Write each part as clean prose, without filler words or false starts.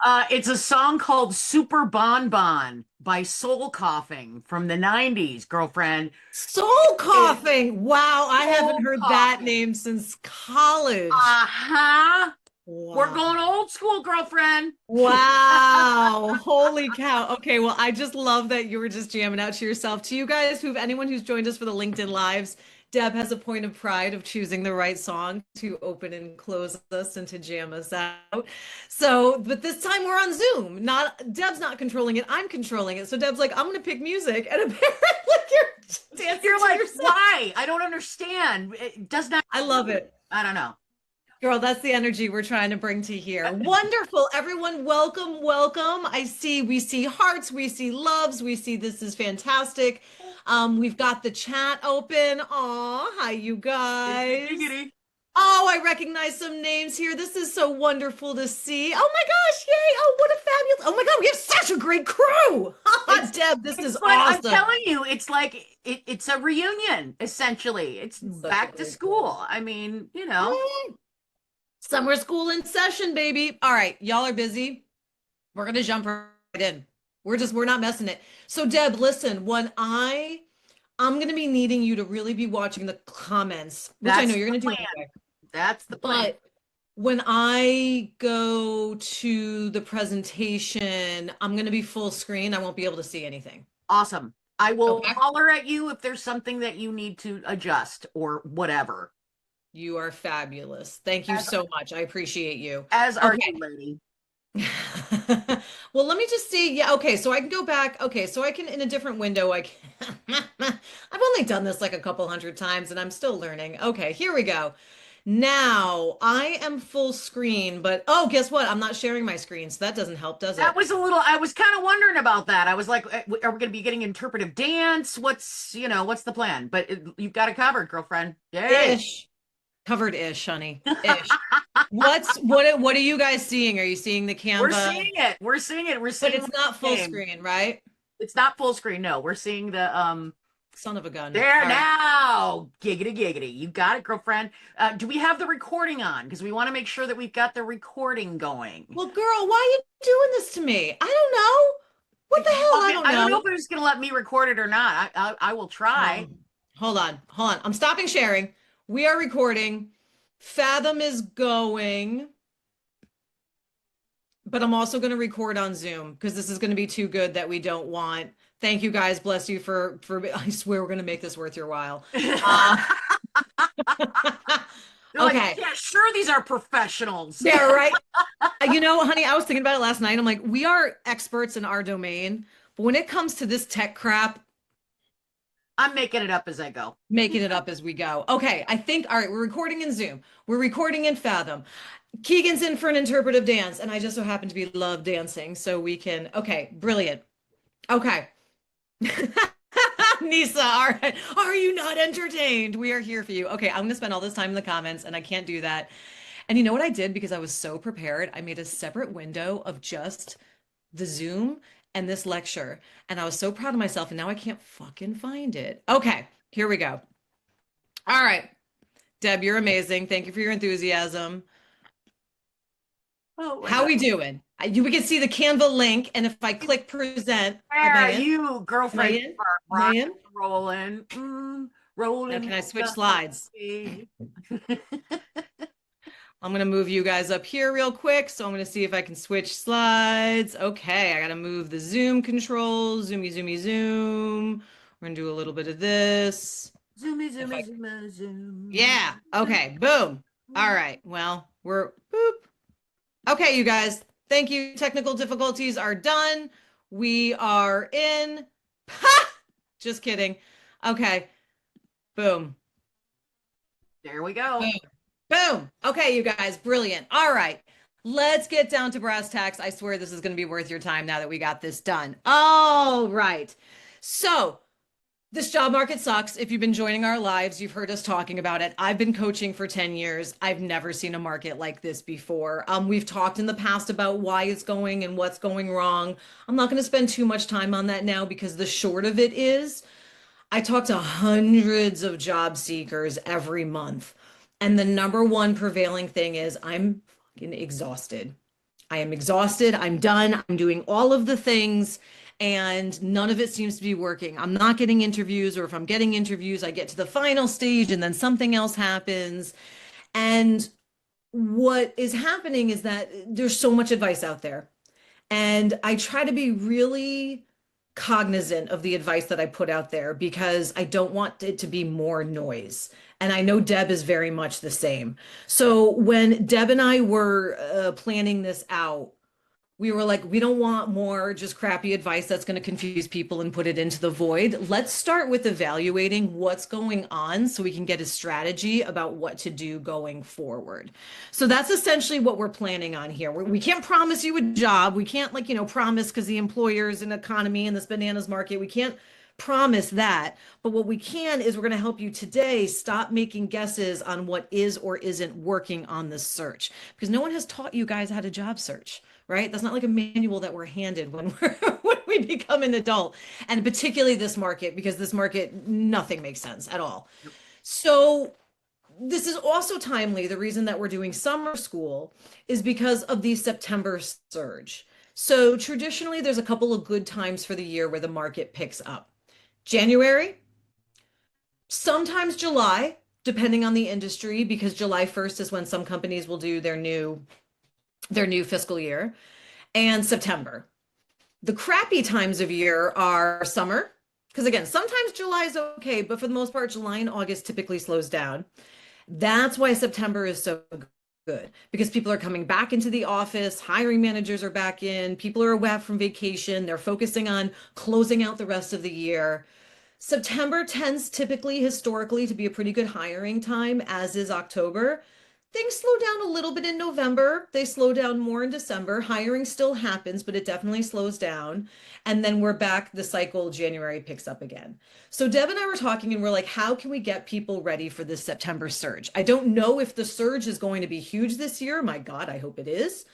It's a song called Super Bon Bon by Soul Coughing from the 90s, girlfriend. Soul It's coughing. Wow, I haven't Soul heard that Coughing. name since college. Uh-huh. We're Wow. going old school, girlfriend. Wow. Holy cow. Okay, well, I just love that you were just jamming out to yourself. To you guys anyone who's joined us for the LinkedIn Lives, Deb has a point of pride of choosing the right song to open and close us and to jam us out. So, but this time we're on Zoom. Not Deb's not controlling it, I'm controlling it. So Deb's like, I'm gonna pick music, and apparently you're dancing You're to like, yourself. why? I don't understand. It does not, I love it. I don't know. Girl, that's the energy we're trying to bring to here. Wonderful. Everyone, welcome, welcome. We see hearts, we see loves, we see this is fantastic. We've got the chat open. Aw, hi, you Giggity, guys. giggity. Oh, I recognize some names here. This is so wonderful to see. Oh my gosh, yay. Oh, what a fabulous. Oh my God, we have such a great crew. It's Deb, this is it's like I'm awesome. telling you, it's like it's a reunion, essentially. It's Such a back to great crew. school. I mean, you know. Summer school in session, baby. All right, y'all are busy. We're gonna jump right in. We're not messing it. So Deb, listen, I'm gonna be needing you to really be watching the comments, which I know That's you're the gonna do plan. anyway. That's the plan. But when I go to the presentation, I'm gonna be full screen. I won't be able to see anything. Awesome. I will Okay. holler at you if there's something that you need to adjust or whatever. You are fabulous. Thank you As so much. I appreciate you. as are Okay. you, lady. Well, let me just see. Yeah, okay, so I can go back. Okay, so I can in a different window. I can I've only done this like a couple hundred times and I'm still learning. Okay, here we go. Now I am full screen, but oh, guess what? I'm not sharing my screen, so that doesn't help, does That it? was a little, I was kind of wondering about that. I was like, are we going to be getting interpretive dance? What's the plan? But you've got it covered, girlfriend. Yay. Ish. Covered ish, honey. Ish. What are you guys seeing? Are you seeing the We're Canva? seeing it. We're seeing it. We're But seeing it's the not full game. screen, right? It's not full screen. No, we're seeing the Son of a gun. there All right. now. Giggity giggity. You got it, girlfriend. Do we have the recording on? Because we want to make sure that we've got the recording going. Well, girl, why are you doing this to me? I don't know. What If the you hell? want I me, don't I don't know know. if it's going to let me record it or not. I will try. Hold on, hold on. I'm stopping sharing. We are recording. Fathom is going, but I'm also going to record on Zoom because this is going to be too good that we don't want. Thank you guys. Bless you for. I swear we're going to make this worth your while. Uh, They're like, okay. yeah, sure, these are professionals. Yeah, right. You know, honey, I was thinking about it last night. I'm like, we are experts in our domain, but when it comes to this tech crap, I'm making it up as I go. making it up as we go. Okay, I think, all right, we're recording in Zoom. We're recording in Fathom. Keegan's in for an interpretive dance, and I just so happen to be love dancing, so we can, okay, brilliant. Okay. Nisa, all right. Are you not entertained? We are here for you. Okay, I'm gonna spend all this time in the comments, and I can't do that. And you know what I did because I was so prepared? I made a separate window of just the Zoom and this lecture. And I was so proud of myself. And now I can't fucking find it. Okay, here we go. All right. Deb, you're amazing. Thank you for your enthusiasm. Oh my How God. we doing? We can see the Canva link. And if I click present, am Where I are in? you, Am I girlfriend? in? You are Am I rocking, in? rolling, Now, rolling can with I switch the slides? happy. I'm going to move you guys up here real quick. So I'm going to see if I can switch slides. Okay, I got to move the Zoom controls. Zoomy, zoomy, zoom. We're going to do a little bit of this. Zoomy, If zoomy, I, zoom, zoom. yeah, okay, boom. All right, well, we're boop. Okay, you guys, thank you. Technical difficulties are done. We are in. Ha! Just kidding. Okay, boom. There we go. Boom. Boom. Okay, you guys, brilliant. All right. Let's get down to brass tacks. I swear this is going to be worth your time now that we got this done. All right. So, this job market sucks. If you've been joining our lives, you've heard us talking about it. I've been coaching for 10 years. I've never seen a market like this before. We've talked in the past about why it's going and what's going wrong. I'm not going to spend too much time on that now because the short of it is I talk to hundreds of job seekers every month. And the number one prevailing thing is I'm fucking exhausted. I am exhausted. I'm done. I'm doing all of the things and none of it seems to be working. I'm not getting interviews, or if I'm getting interviews, I get to the final stage and then something else happens. And what is happening is that there's so much advice out there. And I try to be really cognizant of the advice that I put out there because I don't want it to be more noise. And I know Deb is very much the same. So when Deb and I were planning this out, we were like, we don't want more just crappy advice that's going to confuse people and put it into the void. Let's start with evaluating what's going on so we can get a strategy about what to do going forward. So that's essentially what we're planning on here. We can't promise you a job. We can't promise because the employers and economy and this bananas market, we can't promise that. But what we can is we're going to help you today stop making guesses on what is or isn't working on the search, because no one has taught you guys how to job search. Right? That's not like a manual that we're handed when when we become an adult, and particularly this market, because this market, nothing makes sense at all. So this is also timely. The reason that we're doing summer school is because of the September surge. So traditionally, there's a couple of good times for the year where the market picks up. January, sometimes July, depending on the industry, because July 1st is when some companies will do their new fiscal year, and September. The crappy times of year are summer, because again, sometimes July is okay, but for the most part, July and August typically slows down. That's why September is so good, because people are coming back into the office, hiring managers are back in, people are back from vacation, they're focusing on closing out the rest of the year. September tends typically historically to be a pretty good hiring time, as is October. Things slow down a little bit in November. They slow down more in December. Hiring still happens, but it definitely slows down. And then we're back, the cycle, January picks up again. So Deb and I were talking and we're like, how can we get people ready for this September surge? I don't know if the surge is going to be huge this year. My God, I hope it is.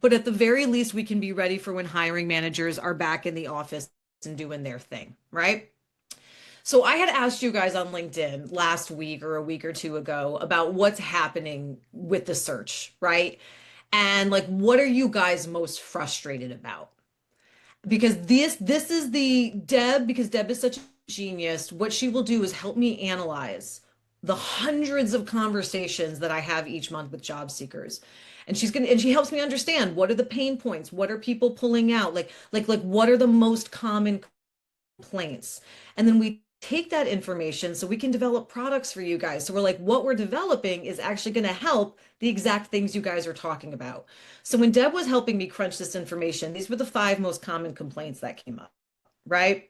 But at the very least, we can be ready for when hiring managers are back in the office and doing their thing, right? So I had asked you guys on LinkedIn last week or a week or two ago about what's happening with the search, right? And like, what are you guys most frustrated about? Because this is the Deb, because Deb is such a genius, what she will do is help me analyze the hundreds of conversations that I have each month with job seekers. And she helps me understand, what are the pain points? What are people pulling out? Like what are the most common complaints? And then we take that information so we can develop products for you guys. So we're like, what we're developing is actually going to help the exact things you guys are talking about. So when Deb was helping me crunch this information, these were the 5 most common complaints that came up, right?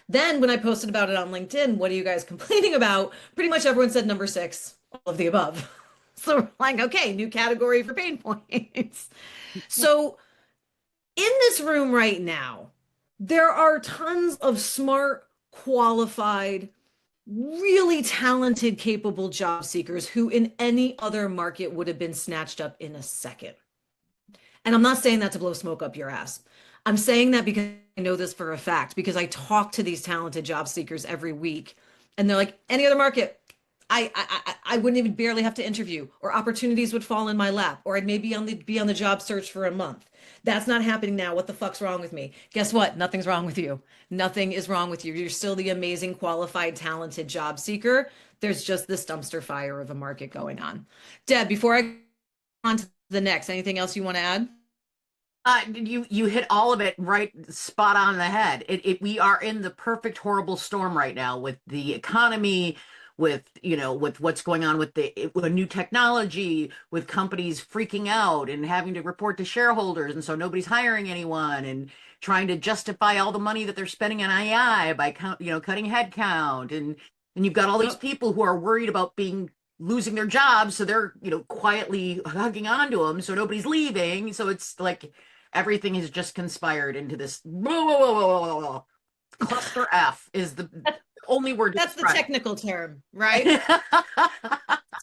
Then when I posted about it on LinkedIn, what are you guys complaining about? Pretty much everyone said number 6, all of the above. So we're like, okay, new category for pain points. So in this room right now, there are tons of smart, qualified, really talented, capable job seekers who in any other market would have been snatched up in a second. And I'm not saying that to blow smoke up your ass. I'm saying that because I know this for a fact, because I talk to these talented job seekers every week and they're like, any other market, I wouldn't even barely have to interview, or opportunities would fall in my lap, or I'd maybe be on the job search for a month. That's not happening now. What the fuck's wrong with me? Guess what? Nothing's wrong with you. Nothing is wrong with you. You're still the amazing, qualified, talented job seeker. There's just this dumpster fire of a market going on. Deb, before I go on to the next, anything else you want to add? You hit all of it right spot on the head. We are in the perfect horrible storm right now with the economy, with with what's going on with with new technology, with companies freaking out and having to report to shareholders, and so nobody's hiring anyone, and trying to justify all the money that they're spending on AI by cutting headcount, and you've got all these people who are worried about losing their jobs, so they're quietly hugging onto them so nobody's leaving. So it's like everything has just conspired into this cluster F is the only word. That's the technical term, right?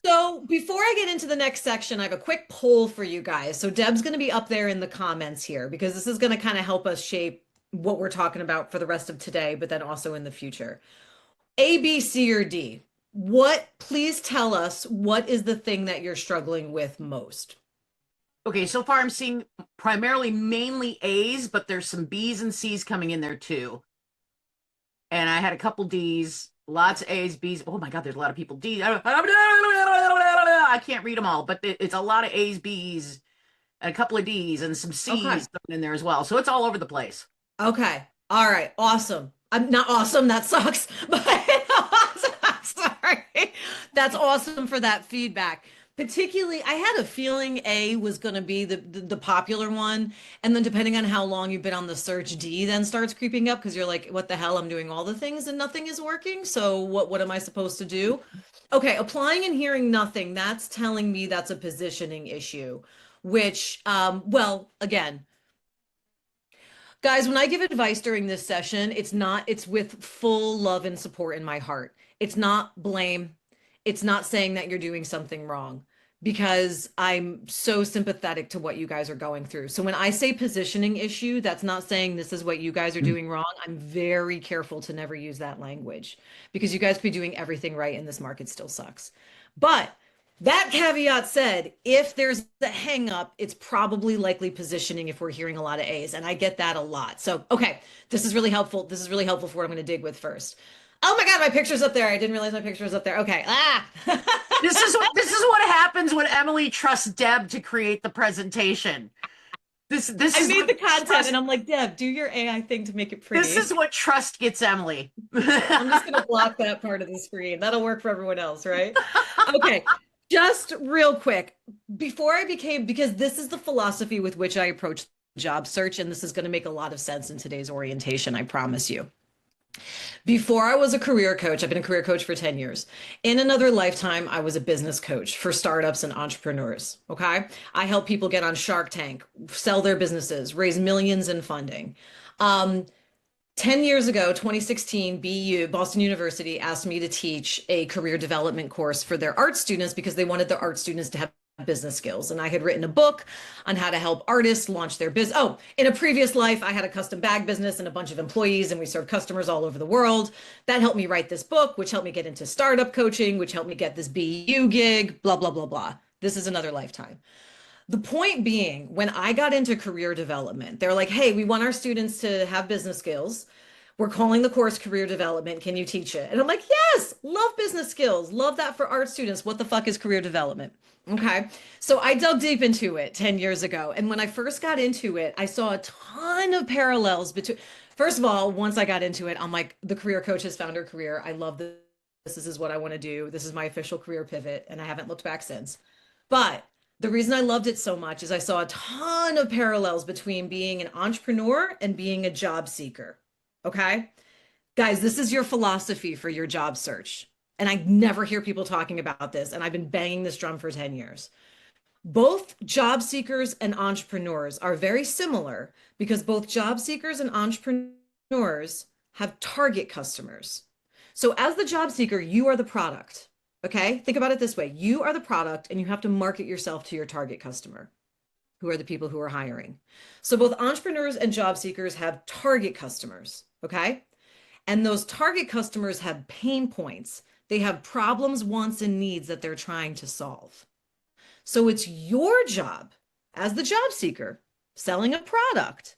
So before I get into the next section, I have a quick poll for you guys. So Deb's going to be up there in the comments here, because this is going to kind of help us shape what we're talking about for the rest of today, but then also in the future. A, B, C, or D. Please tell us, what is the thing that you're struggling with most? Okay, so far I'm seeing primarily mainly A's, but there's some B's and C's coming in there too. And I had a couple D's, lots of A's, B's. Oh my God, there's a lot of people D. I can't read them all, but it's a lot of A's, B's, and a couple of D's and some Okay. C's thrown in there as well. So it's all over the place. Okay. All right. Awesome. I'm not awesome. That sucks. But I'm sorry. That's awesome for that feedback. Particularly, I had a feeling A was going to be the popular one. And then depending on how long you've been on the search, D then starts creeping up because you're like, what the hell? I'm doing all the things and nothing is working. So what am I supposed to do? Okay, applying and hearing nothing, that's telling me that's a positioning issue, which, well, again, guys, when I give advice during this session, it's with full love and support in my heart. It's not blame. It's not saying that you're doing something wrong because I'm so sympathetic to what you guys are going through. So when I say positioning issue, that's not saying this is what you guys are doing wrong. I'm very careful to never use that language because you guys could be doing everything right and this market still sucks. But that caveat said, if there's a hang up, it's probably likely positioning if we're hearing a lot of A's. And I get that a lot. So, okay, this is really helpful. This is really helpful for what I'm going to dig with first. Oh my God, my picture's up there. I didn't realize my picture was up there. Okay. Ah. This is what happens when Emily trusts Deb to create the presentation. This I is made what the content trust, and I'm like, Deb, do your AI thing to make it this pretty. is what trust gets Emily. I'm just going to block that part of the screen. That'll work for everyone else, right? Okay. Just real quick, before I became, because this is the philosophy with which I approach job search, and this is going to make a lot of sense in today's orientation, I promise you. Before I was a career coach, I've been a career coach for 10 years. In another lifetime, I was a business coach for startups and entrepreneurs. Okay. I help people get on Shark Tank, sell their businesses, raise millions in funding. Um, 10 years ago, 2016, Boston University asked me to teach a career development course for their art students because they wanted their art students to have business skills. And I had written a book on how to help artists launch their business. Oh, in a previous life, I had a custom bag business and a bunch of employees, and we served customers all over the world. That helped me write this book, which helped me get into startup coaching, which helped me get this BU gig, blah, blah, blah, blah. This is another lifetime. The point being, when I got into career development, they're like, hey, we want our students to have business skills. We're calling the course career development. Can you teach it? And I'm like, yes, love business skills. Love that for art students. What the fuck is career development? Okay. So I dug deep into it 10 years ago. And when I first got into it, I saw a ton of parallels between, first of all, once I got into it, I'm like, the career coach has found her career. I love this. This is what I want to do. This is my official career pivot. And I haven't looked back since. But the reason I loved it so much is I saw a ton of parallels between being an entrepreneur and being a job seeker. Okay. Guys, this is your philosophy for your job search. And I never hear people talking about this. And I've been banging this drum for 10 years. Both job seekers and entrepreneurs are very similar because both job seekers and entrepreneurs have target customers. So, as the job seeker, you are the product. Okay. Think about it this way: you are the product and you have to market yourself to your target customer, who are the people who are hiring. So, both entrepreneurs and job seekers have target customers. Okay. And those target customers have pain points. They have problems, wants, and needs that they're trying to solve. So it's your job as the job seeker selling a product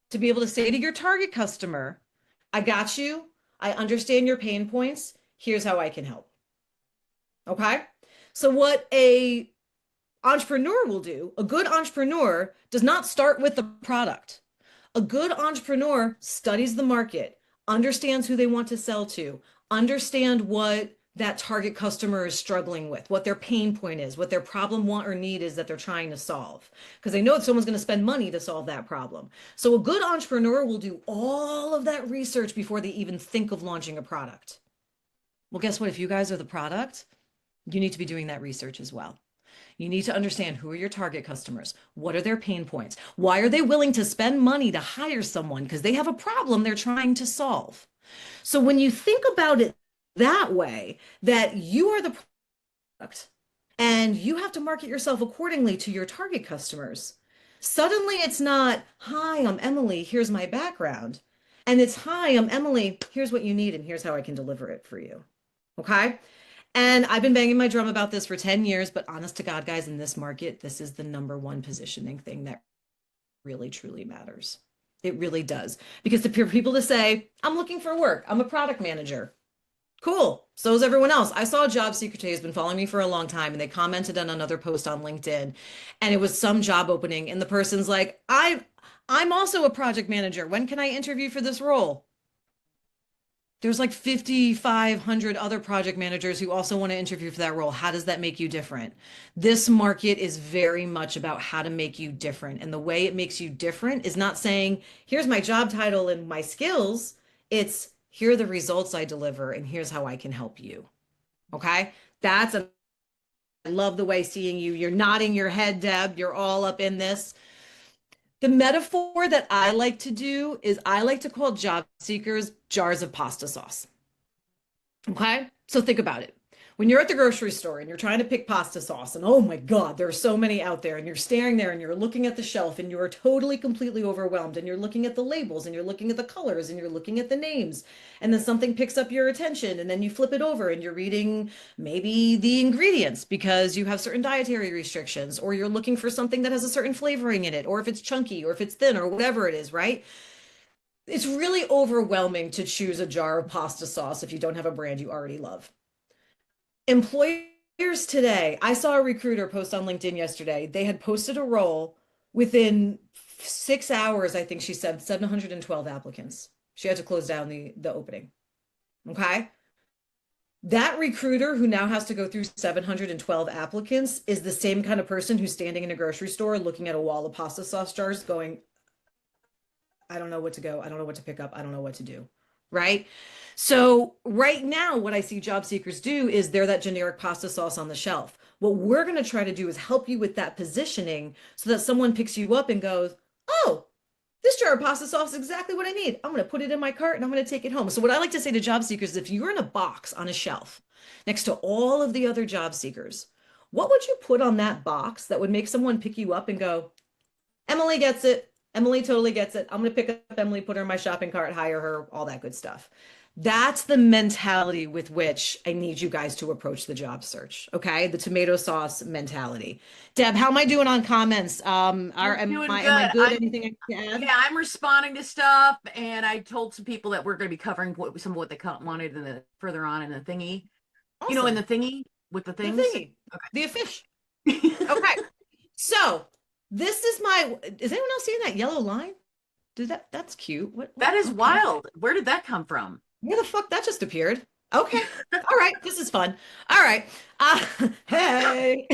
to be able to say to your target customer, I got you. I understand your pain points. Here's how I can help. Okay. So what a entrepreneur will do, a good entrepreneur does not start with the product. A good entrepreneur studies the market, understands who they want to sell to, understand what that target customer is struggling with, what their pain point is, what their problem, want, or need is that they're trying to solve. Because they know that someone's going to spend money to solve that problem. So a good entrepreneur will do all of that research before they even think of launching a product. Well, guess what? If you guys are the product, you need to be doing that research as well. You need to understand who are your target customers? What are their pain points? Why are they willing to spend money to hire someone? Because they have a problem they're trying to solve. So when you think about it that way, that you are the product and you have to market yourself accordingly to your target customers, suddenly it's not, hi, I'm Emily, here's my background. And it's, hi, I'm Emily, here's what you need, and here's how I can deliver it for you. Okay. And I've been banging my drum about this for 10 years, but honest to God, guys, in this market, this is the number one positioning thing that really truly matters. It really does. Because for people to say, I'm looking for work, I'm a product manager. Cool. So is everyone else. I saw a job seeker today who's been following me for a long time, and they commented on another post on LinkedIn, and it was some job opening, and the person's like, I'm also a project manager. When can I interview for this role? There's like 5,500 other project managers who also want to interview for that role. How does that make you different? This market is very much about how to make you different. And the way it makes you different is not saying, here's my job title and my skills. It's here are the results I deliver, and here's how I can help you. Okay. I love the way seeing you. You're nodding your head, Deb. You're all up in this. The metaphor that I like to do is I like to call job seekers jars of pasta sauce. Okay? So think about it. When you're at the grocery store and you're trying to pick pasta sauce, and oh my God, there are so many out there, and you're staring there and you're looking at the shelf and you're totally completely overwhelmed, and you're looking at the labels and you're looking at the colors and you're looking at the names, and then something picks up your attention, and then you flip it over and you're reading maybe the ingredients because you have certain dietary restrictions, or you're looking for something that has a certain flavoring in it, or if it's chunky or if it's thin or whatever it is, right? It's really overwhelming to choose a jar of pasta sauce if you don't have a brand you already love. Employers today, I saw a recruiter post on LinkedIn yesterday. They had posted a role within 6 hours, I think she said 712 applicants. She had to close down the opening. Okay. That recruiter who now has to go through 712 applicants is the same kind of person who's standing in a grocery store looking at a wall of pasta sauce jars going, I don't know what to go. I don't know what to pick up. I don't know what to do. Right. So right now, what I see job seekers do is they're that generic pasta sauce on the shelf. What we're going to try to do is help you with that positioning so that someone picks you up and goes, oh, this jar of pasta sauce is exactly what I need. I'm going to put it in my cart and I'm going to take it home. So what I like to say to job seekers is if you're in a box on a shelf next to all of the other job seekers, what would you put on that box that would make someone pick you up and go, Emily gets it. Emily totally gets it. I'm going to pick up Emily, put her in my shopping cart, hire her, all that good stuff. That's the mentality with which I need you guys to approach the job search. Okay. The tomato sauce mentality. Deb, how am I doing on comments? Am Doing I, good. am I good? Anything I can add? Yeah, I'm responding to stuff, and I told some people that we're going to be covering some of what they wanted in the further on in the thingy. In the Awesome. thingy with the The things. thingy. The fish. Okay. So this is is anyone else seeing that yellow line? That's cute. That is okay. wild. Where did that come from? Where the fuck that just appeared? Okay. All right. This is fun. All right. Hey,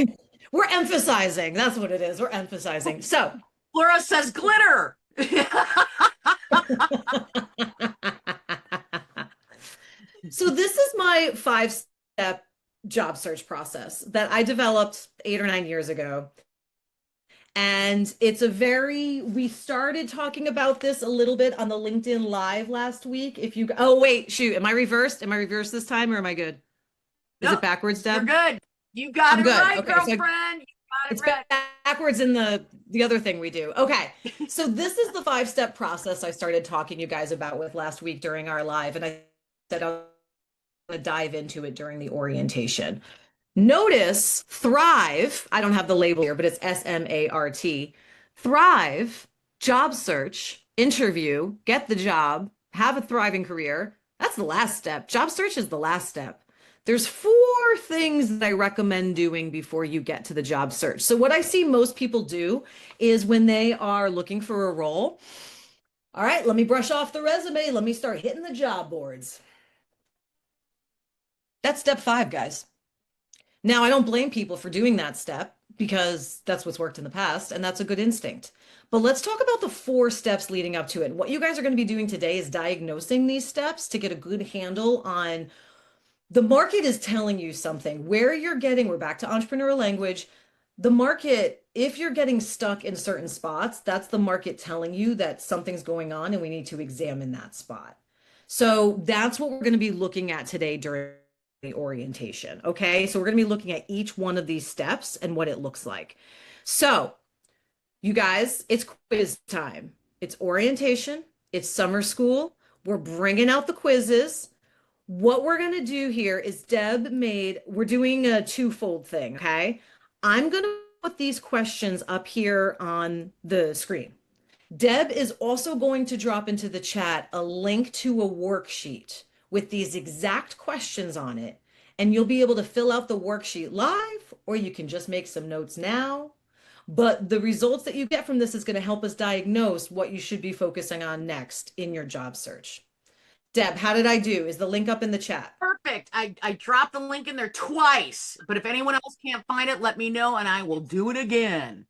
we're emphasizing. That's what it is. We're emphasizing. So Laura says glitter. So this is my 5-step job search process that I developed 8 or 9 years ago. And we started talking about this a little bit on the LinkedIn Live last week. Oh, wait, shoot. Am I reversed? Am I reversed this time or am I good? Is it backwards, Deb? You're good. You got I'm it good. right, Okay, girlfriend. You got it right. Backwards in the other thing we do. Okay. So this is the 5-step process I started talking to you guys about with last week during our live. And I said I'm going to dive into it during the orientation. Notice Thrive, I don't have the label here, but it's SMART. Thrive, job search, interview, get the job, have a thriving career. That's the last step. Job search is the last step. There's 4 things that I recommend doing before you get to the job search. So what I see most people do is when they are looking for a role, all right, let me brush off the resume. Let me start hitting the job boards. That's step 5, guys. Now, I don't blame people for doing that step because that's what's worked in the past and that's a good instinct. But let's talk about the 4 steps leading up to it. What you guys are going to be doing today is diagnosing these steps to get a good handle on the market is telling you something. We're back to entrepreneurial language. The market, if you're getting stuck in certain spots, that's the market telling you that something's going on and we need to examine that spot. So that's what we're going to be looking at today during the orientation. Okay. So we're going to be looking at each one of these steps and what it looks like. So you guys, it's quiz time. It's orientation. It's summer school. We're bringing out the quizzes. What we're going to do here is we're doing a twofold thing, okay? I'm going to put these questions up here on the screen. Deb is also going to drop into the chat a link to a worksheet with these exact questions on it. And you'll be able to fill out the worksheet live, or you can just make some notes now. But the results that you get from this is going to help us diagnose what you should be focusing on next in your job search. Deb, how did I do? Is the link up in the chat? Perfect. I dropped the link in there twice, but if anyone else can't find it, let me know and I will do it again.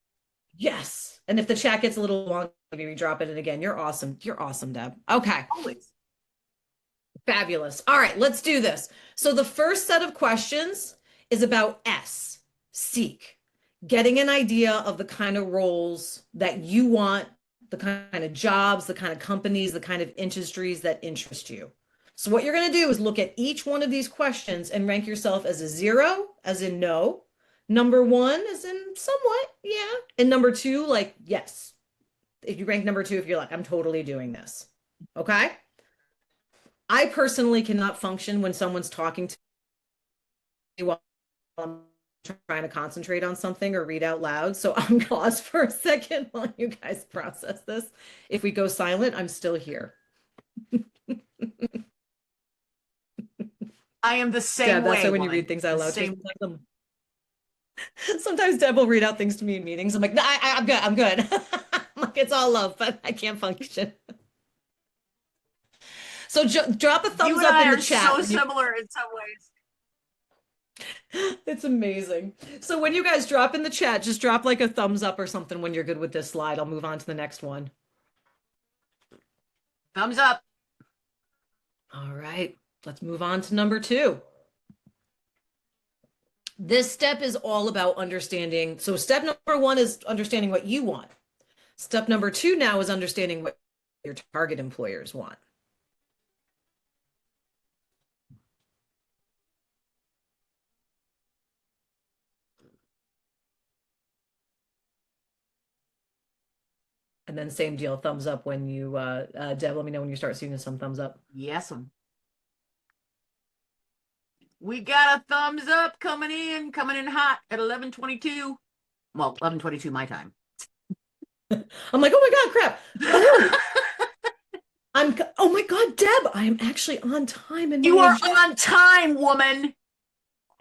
Yes. And if the chat gets a little long, maybe drop it in again. You're awesome. You're awesome, Deb. Okay. Always. Fabulous. All right, let's do this. So the first set of questions is about seek, getting an idea of the kind of roles that you want, the kind of jobs, the kind of companies, the kind of industries that interest you. So what you're going to do is look at each one of these questions and rank yourself as a 0, as in no, number 1 as in somewhat, yeah, and number 2, like yes. If you rank number 2, if you're like, I'm totally doing this. Okay. I personally cannot function when someone's talking to me while I'm trying to concentrate on something or read out loud. So I'm going to pause for a second while you guys process this. If we go silent, I'm still here. I am the same Deb, way. that's why when you read things out loud, sometimes Deb will read out things to me in meetings. I'm like, no, I'm good. I'm good. I'm like, it's all love, but I can't function. So drop a thumbs up in the chat. So similar in some ways. It's amazing. So when you guys drop in the chat, just drop like a thumbs up or something when you're good with this slide. I'll move on to the next one. Thumbs up. All right, let's move on to number 2. This step is all about understanding. So step number 1 is understanding what you want. Step number 2 now is understanding what your target employers want. And then same deal, thumbs up when you, Deb, let me know when you start seeing some thumbs up. Yes. We got a thumbs up coming in hot at 11:22. Well, 11:22 my time. I'm like, oh my God, crap. Oh my God, Deb, I am actually on time. And you are on time, woman.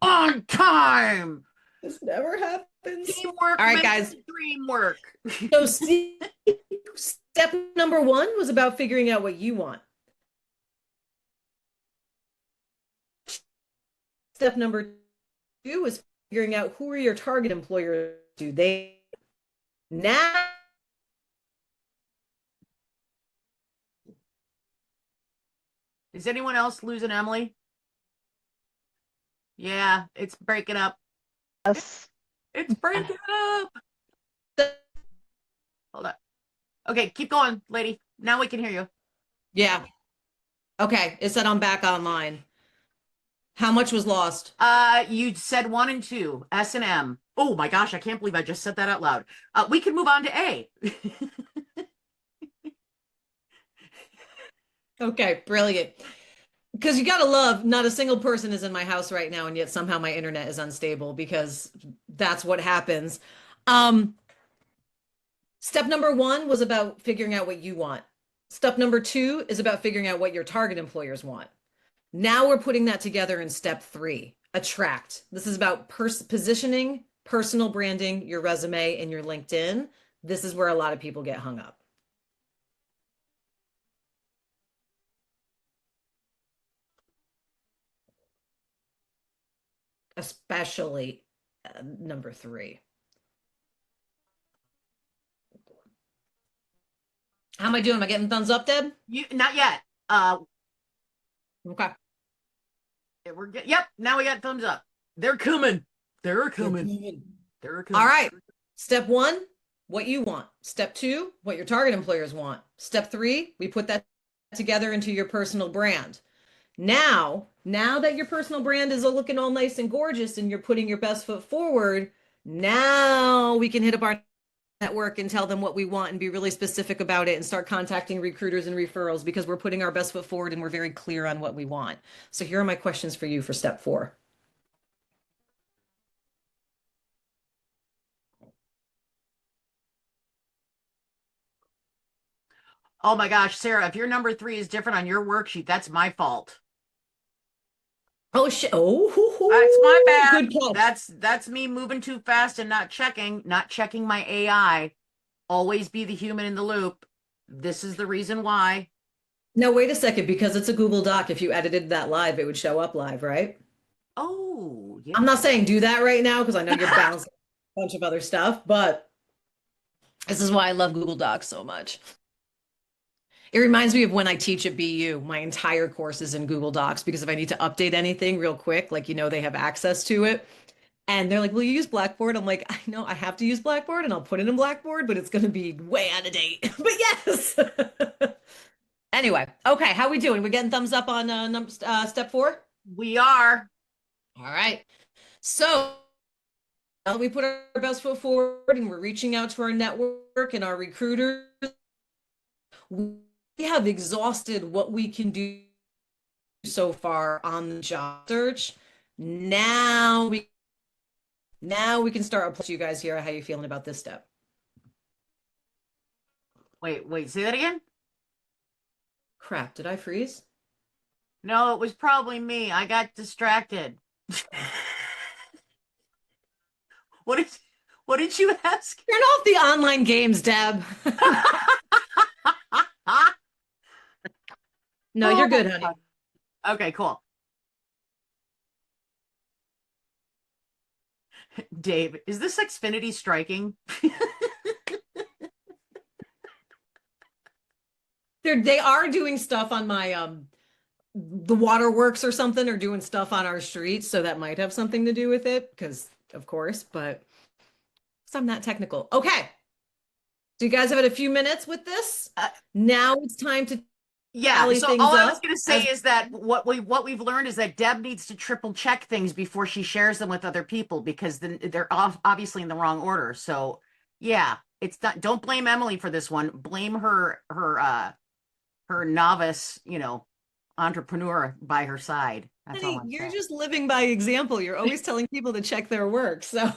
On time. This never happens. Teamwork. All right, guys. Dream work. So step number 1 was about figuring out what you want. Step number 2 is figuring out who are your target employers. Do they now? Is anyone else losing Emily? Yeah, it's breaking up. Yes. It's breaking up. Hold on. Okay, keep going, lady. Now we can hear you. Yeah. Okay, it said I'm back online. How much was lost? You said 1 and 2, S and M. Oh my gosh, I can't believe I just said that out loud. We can move on to A. Okay, brilliant. Because you gotta love, not a single person is in my house right now, and yet somehow my internet is unstable because that's what happens. Step number 1 was about figuring out what you want. Step number 2 is about figuring out what your target employers want. Now we're putting that together in step 3, attract. This is about positioning, personal branding, your resume, and your LinkedIn. This is where a lot of people get hung up. Especially number 3. How am I doing? Am I getting thumbs up, Deb? Not yet. Okay. Yep, now we got thumbs up. They're coming. They're coming. They're coming. All right. Step 1, what you want. Step 2, what your target employers want. Step 3, we put that together into your personal brand. Now that your personal brand is looking all nice and gorgeous and you're putting your best foot forward, now we can hit up our network and tell them what we want and be really specific about it and start contacting recruiters and referrals because we're putting our best foot forward and we're very clear on what we want. So here are my questions for you for step 4. Oh my gosh, Sarah, if your number 3 is different on your worksheet, that's my fault. Oh shit. Oh, That's my bad. good catch. That's me moving too fast and not checking my AI. Always be the human in the loop. This is the reason why. Now wait a second, because it's a Google Doc. If you edited that live, it would show up live, right? Oh, I'm not yeah. saying do that right now because I know you're balancing a bunch of other stuff, but this is why I love Google Docs so much. It reminds me of when I teach at BU. My entire course is in Google Docs because if I need to update anything real quick, like, they have access to it. And they're like, will you use Blackboard? I'm like, I know I have to use Blackboard and I'll put it in Blackboard, but it's going to be way out of date. But yes. Anyway, okay, how we doing? We're getting thumbs up on step 4? We are. All right. So now that we put our best foot forward and we're reaching out to our network and our recruiters, we have exhausted what we can do so far on the job search. Now we can start up to you guys here. How you feeling about this step? Wait, say that again? Crap, did I freeze? No, it was probably me. I got distracted. What did what did you ask? Turn off the online games, Deb. No, you're good, honey. Okay, cool. Dave, is this Xfinity striking? They are doing stuff on my the waterworks or something, or doing stuff on our streets, so that might have something to do with it, because of course, but I'm not technical. Okay. So you guys have had a few minutes with this. Now it's time to Yeah, tally so things all I up. was going to say is that what we've learned is that Deb needs to triple check things before she shares them with other people because then they're obviously in the wrong order. So, yeah, it's not, don't blame Emily for this one. Blame her novice, entrepreneur by her side. That's all Honey, I'm you're saying. just living by example. You're always telling people to check their work. So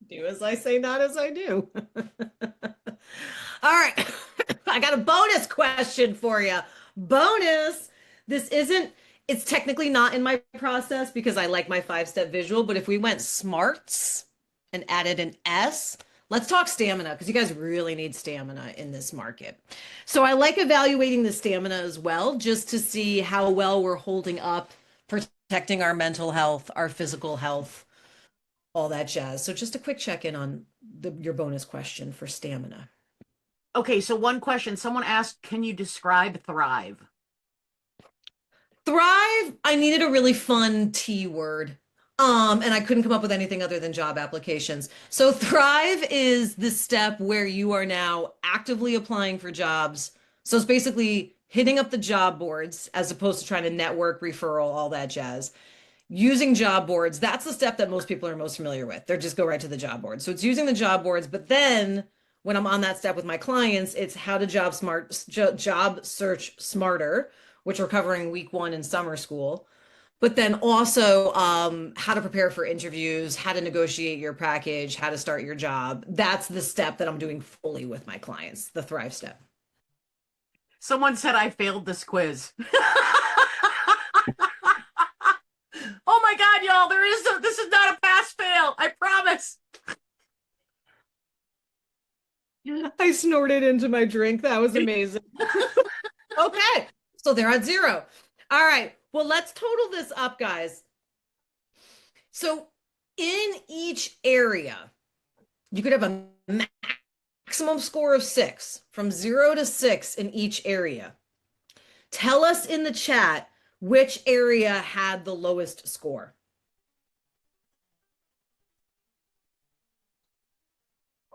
do as I say, not as I do. All right. I got a bonus question for you. Bonus. This isn't, it's technically not in my process because I like my 5-step visual, but if we went smarts and added an S, let's talk stamina because you guys really need stamina in this market. So I like evaluating the stamina as well, just to see how well we're holding up, protecting our mental health, our physical health, all that jazz. So just a quick check in on your bonus question for stamina. Okay, so one question. Someone asked, can you describe thrive? Thrive, I needed a really fun T word. And I couldn't come up with anything other than job applications. So thrive is the step where you are now actively applying for jobs. So it's basically hitting up the job boards as opposed to trying to network, referral, all that jazz. Using job boards, that's the step that most people are most familiar with. They just go right to the job board. So it's using the job boards, but then when I'm on that step with my clients, it's how to job search smarter, which we're covering week 1 in summer school. But then also how to prepare for interviews, how to negotiate your package, how to start your job. That's the step that I'm doing fully with my clients, the Thrive step. Someone said I failed this quiz. Oh my God, y'all, this is not a pass fail. I promise. I snorted into my drink. That was amazing. Okay, so they're at 0. All right, well, let's total this up, guys. So in each area, you could have a maximum score of 6, from 0 to 6 in each area. Tell us in the chat which area had the lowest score.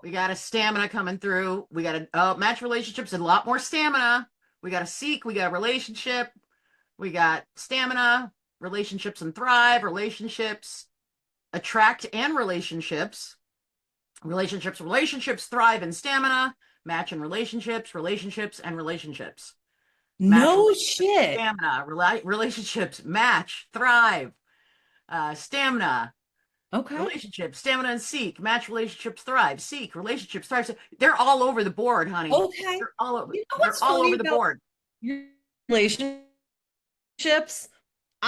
We got a stamina coming through. We got a match relationships, a lot more stamina. We got a seek, we got a relationship. We got stamina, relationships and thrive, relationships, attract and relationships. Relationships thrive in stamina, match in relationships and relationships. Match No shit. stamina, relationships, match, thrive, stamina, Okay. relationships, stamina and seek, match relationships, thrive, seek, relationships, thrive. So they're all over the board, honey. Okay. They're all over, You know they're what's all funny over the about board. your relationships?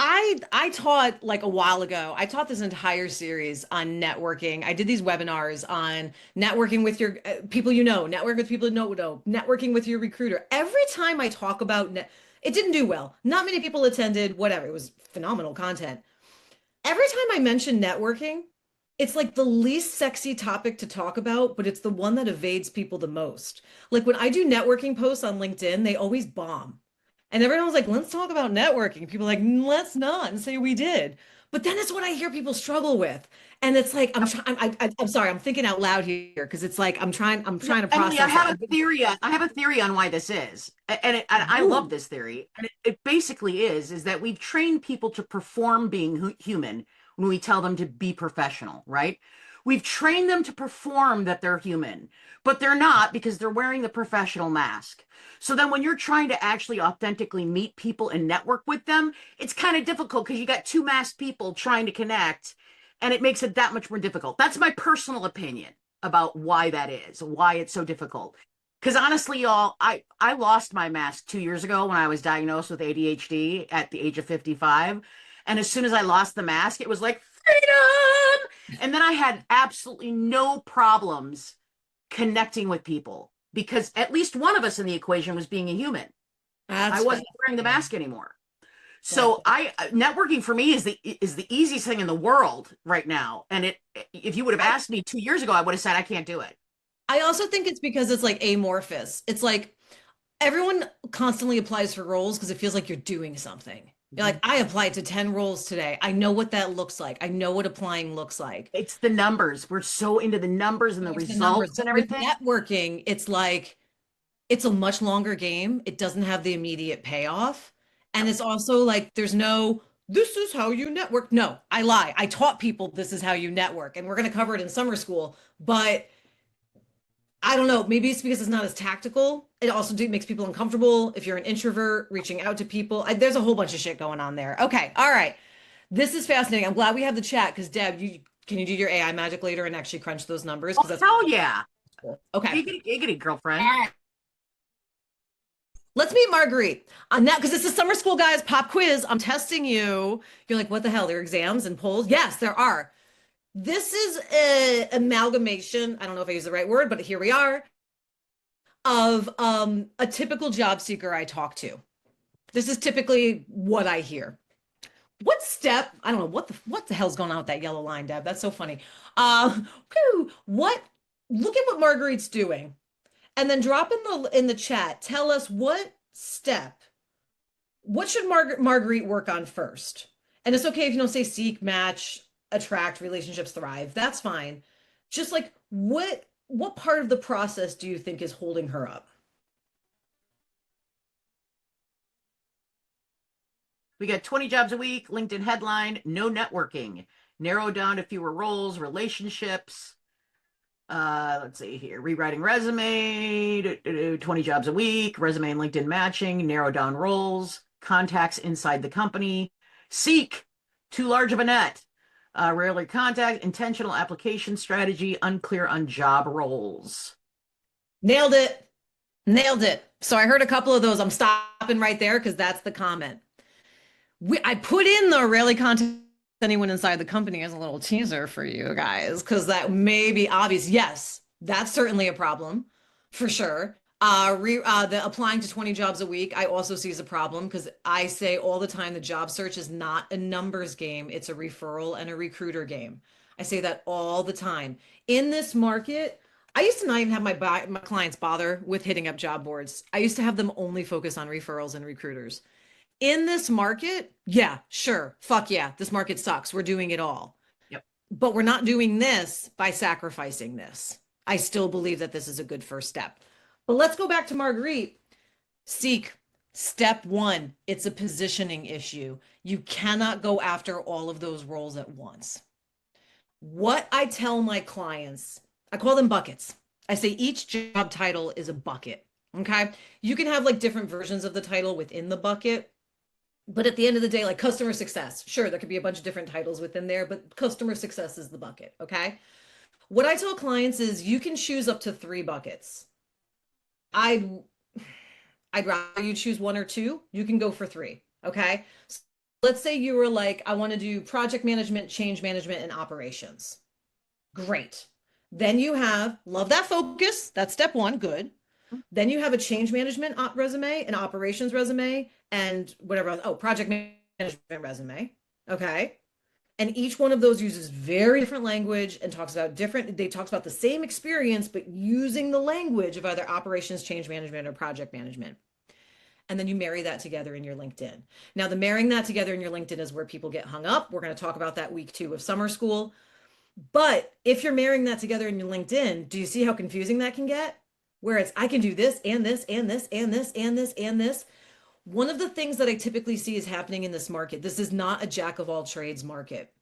I taught like a while ago. I taught this entire series on networking. I did these webinars on networking with your people you know, network with people you know, networking with your recruiter. Every time I talk about it didn't do well. Not many people attended, whatever. It was phenomenal content. Every time I mention networking, it's like the least sexy topic to talk about, but it's the one that evades people the most. Like when I do networking posts on LinkedIn, they always bomb. And everyone's like, let's talk about networking. People are like, let's not, and say we did. But then it's what I hear people struggle with. And it's like, I'm sorry, I'm thinking out loud here because it's like, No, trying to Emily, I process it. have a theory. I have a theory on why this is, and I love Ooh, this theory. And it basically is that we've trained people to perform being human when we tell them to be professional, right? We've trained them to perform that they're human, but they're not because they're wearing the professional mask. So then when you're trying to actually authentically meet people and network with them, it's kind of difficult because you got two masked people trying to connect, and it makes it that much more difficult. That's my personal opinion about why that is, why it's so difficult. Because honestly, y'all, I lost my mask 2 years ago when I was diagnosed with ADHD at the age of 55. And as soon as I lost the mask, it was like freedom. And then I had absolutely no problems connecting with people because at least one of us in the equation was being a human. I that's wasn't wearing the fascinating. mask anymore. That's So I networking for me is the easiest thing in the world right now. And it if you would have I asked me 2 years ago, I would have said I can't do it. I also think it's because it's like amorphous. It's like everyone constantly applies for roles because it feels like you're doing something. You're like, Mhm. I applied to 10 roles today. I know what that looks like. I know what applying looks like. It's the numbers. We're so into the numbers and the There's the numbers. results But and with everything. networking, it's like it's a much longer game. It doesn't have the immediate payoff. And Yep. it's also like there's no, this is how you network. No, I lie. I taught people this is how you network. And we're going to cover it in summer school. But I don't know. Maybe it's because it's not as tactical. It also makes people uncomfortable. If you're an introvert, reaching out to people, there's a whole bunch of shit going on there. Okay, all right. This is fascinating. I'm glad we have the chat because Deb, you can you do your AI magic later and actually crunch those numbers Oh, because that's hell yeah. cool. Okay. Giggity, giggity, girlfriend. All right. Let's meet Marguerite. On that, because this is summer school, guys. Pop quiz. I'm testing you. You're like, what the hell? There are exams and polls? Yes, there are. This is a amalgamation. I don't know if I use the right word, but here we are of a typical job seeker I talk to. This is typically what I hear. What step? I don't know what the hell's going on with that yellow line, Deb. That's so funny. Uh, what? Look at what Marguerite's doing, and then drop in the chat. Tell us what step. What should Marguerite work on first? And it's okay if you don't say seek, match, attract, relationships thrive. That's fine. Just like what part of the process do you think is holding her up? We got 20 jobs a week, LinkedIn headline, no networking, narrow down to fewer roles, relationships. Let's see here, rewriting resume, 20 jobs a week, resume and LinkedIn matching, narrow down roles, contacts inside the company, seek, too large of a net, rarely contact, intentional application strategy, unclear on job roles. Nailed it. Nailed it. So I heard a couple of those. I'm stopping right there because that's the comment. I put in the rarely contact anyone inside the company as a little teaser for you guys because that may be obvious. Yes, that's certainly a problem for sure. The applying to 20 jobs a week, I also see as a problem because I say all the time the job search is not a numbers game, it's a referral and a recruiter game. I say that all the time. In this market, I used to not even have my clients bother with hitting up job boards. I used to have them only focus on referrals and recruiters. In this market, yeah, sure. Fuck yeah. This market sucks. We're doing it all. Yep. But we're not doing this by sacrificing this. I still believe that this is a good first step. But let's go back to Marguerite. Seek. Step one, it's a positioning issue. You cannot go after all of those roles at once. What I tell my clients I call them buckets. I say each job title is a bucket. Okay. You can have like different versions of the title within the bucket. But at the end of the day, like customer success, sure, there could be a bunch of different titles within there, but customer success is the bucket. Okay. What I tell clients is you can choose up to three buckets. I'd I'd rather you choose one or two. You can go for three. Okay. So let's say you were like, I want to do project management, change management, and operations. Great. Then you have, love that focus. That's step one. Good. Then you have a change management resume, an operations resume, and whatever else. Oh, project management resume. Okay. And each one of those uses very different language and talks about different, they talks about the same experience, but using the language of either operations, change management, or project management. And then you marry that together in your LinkedIn. Now, the marrying that together in your LinkedIn is where people get hung up. We're going to talk about that week 2 of summer school. But if you're marrying that together in your LinkedIn, do you see how confusing that can get? Where it's, I can do this and this and this and this and this and this. One of the things that I typically see is happening in this market, this is not a jack of all trades market.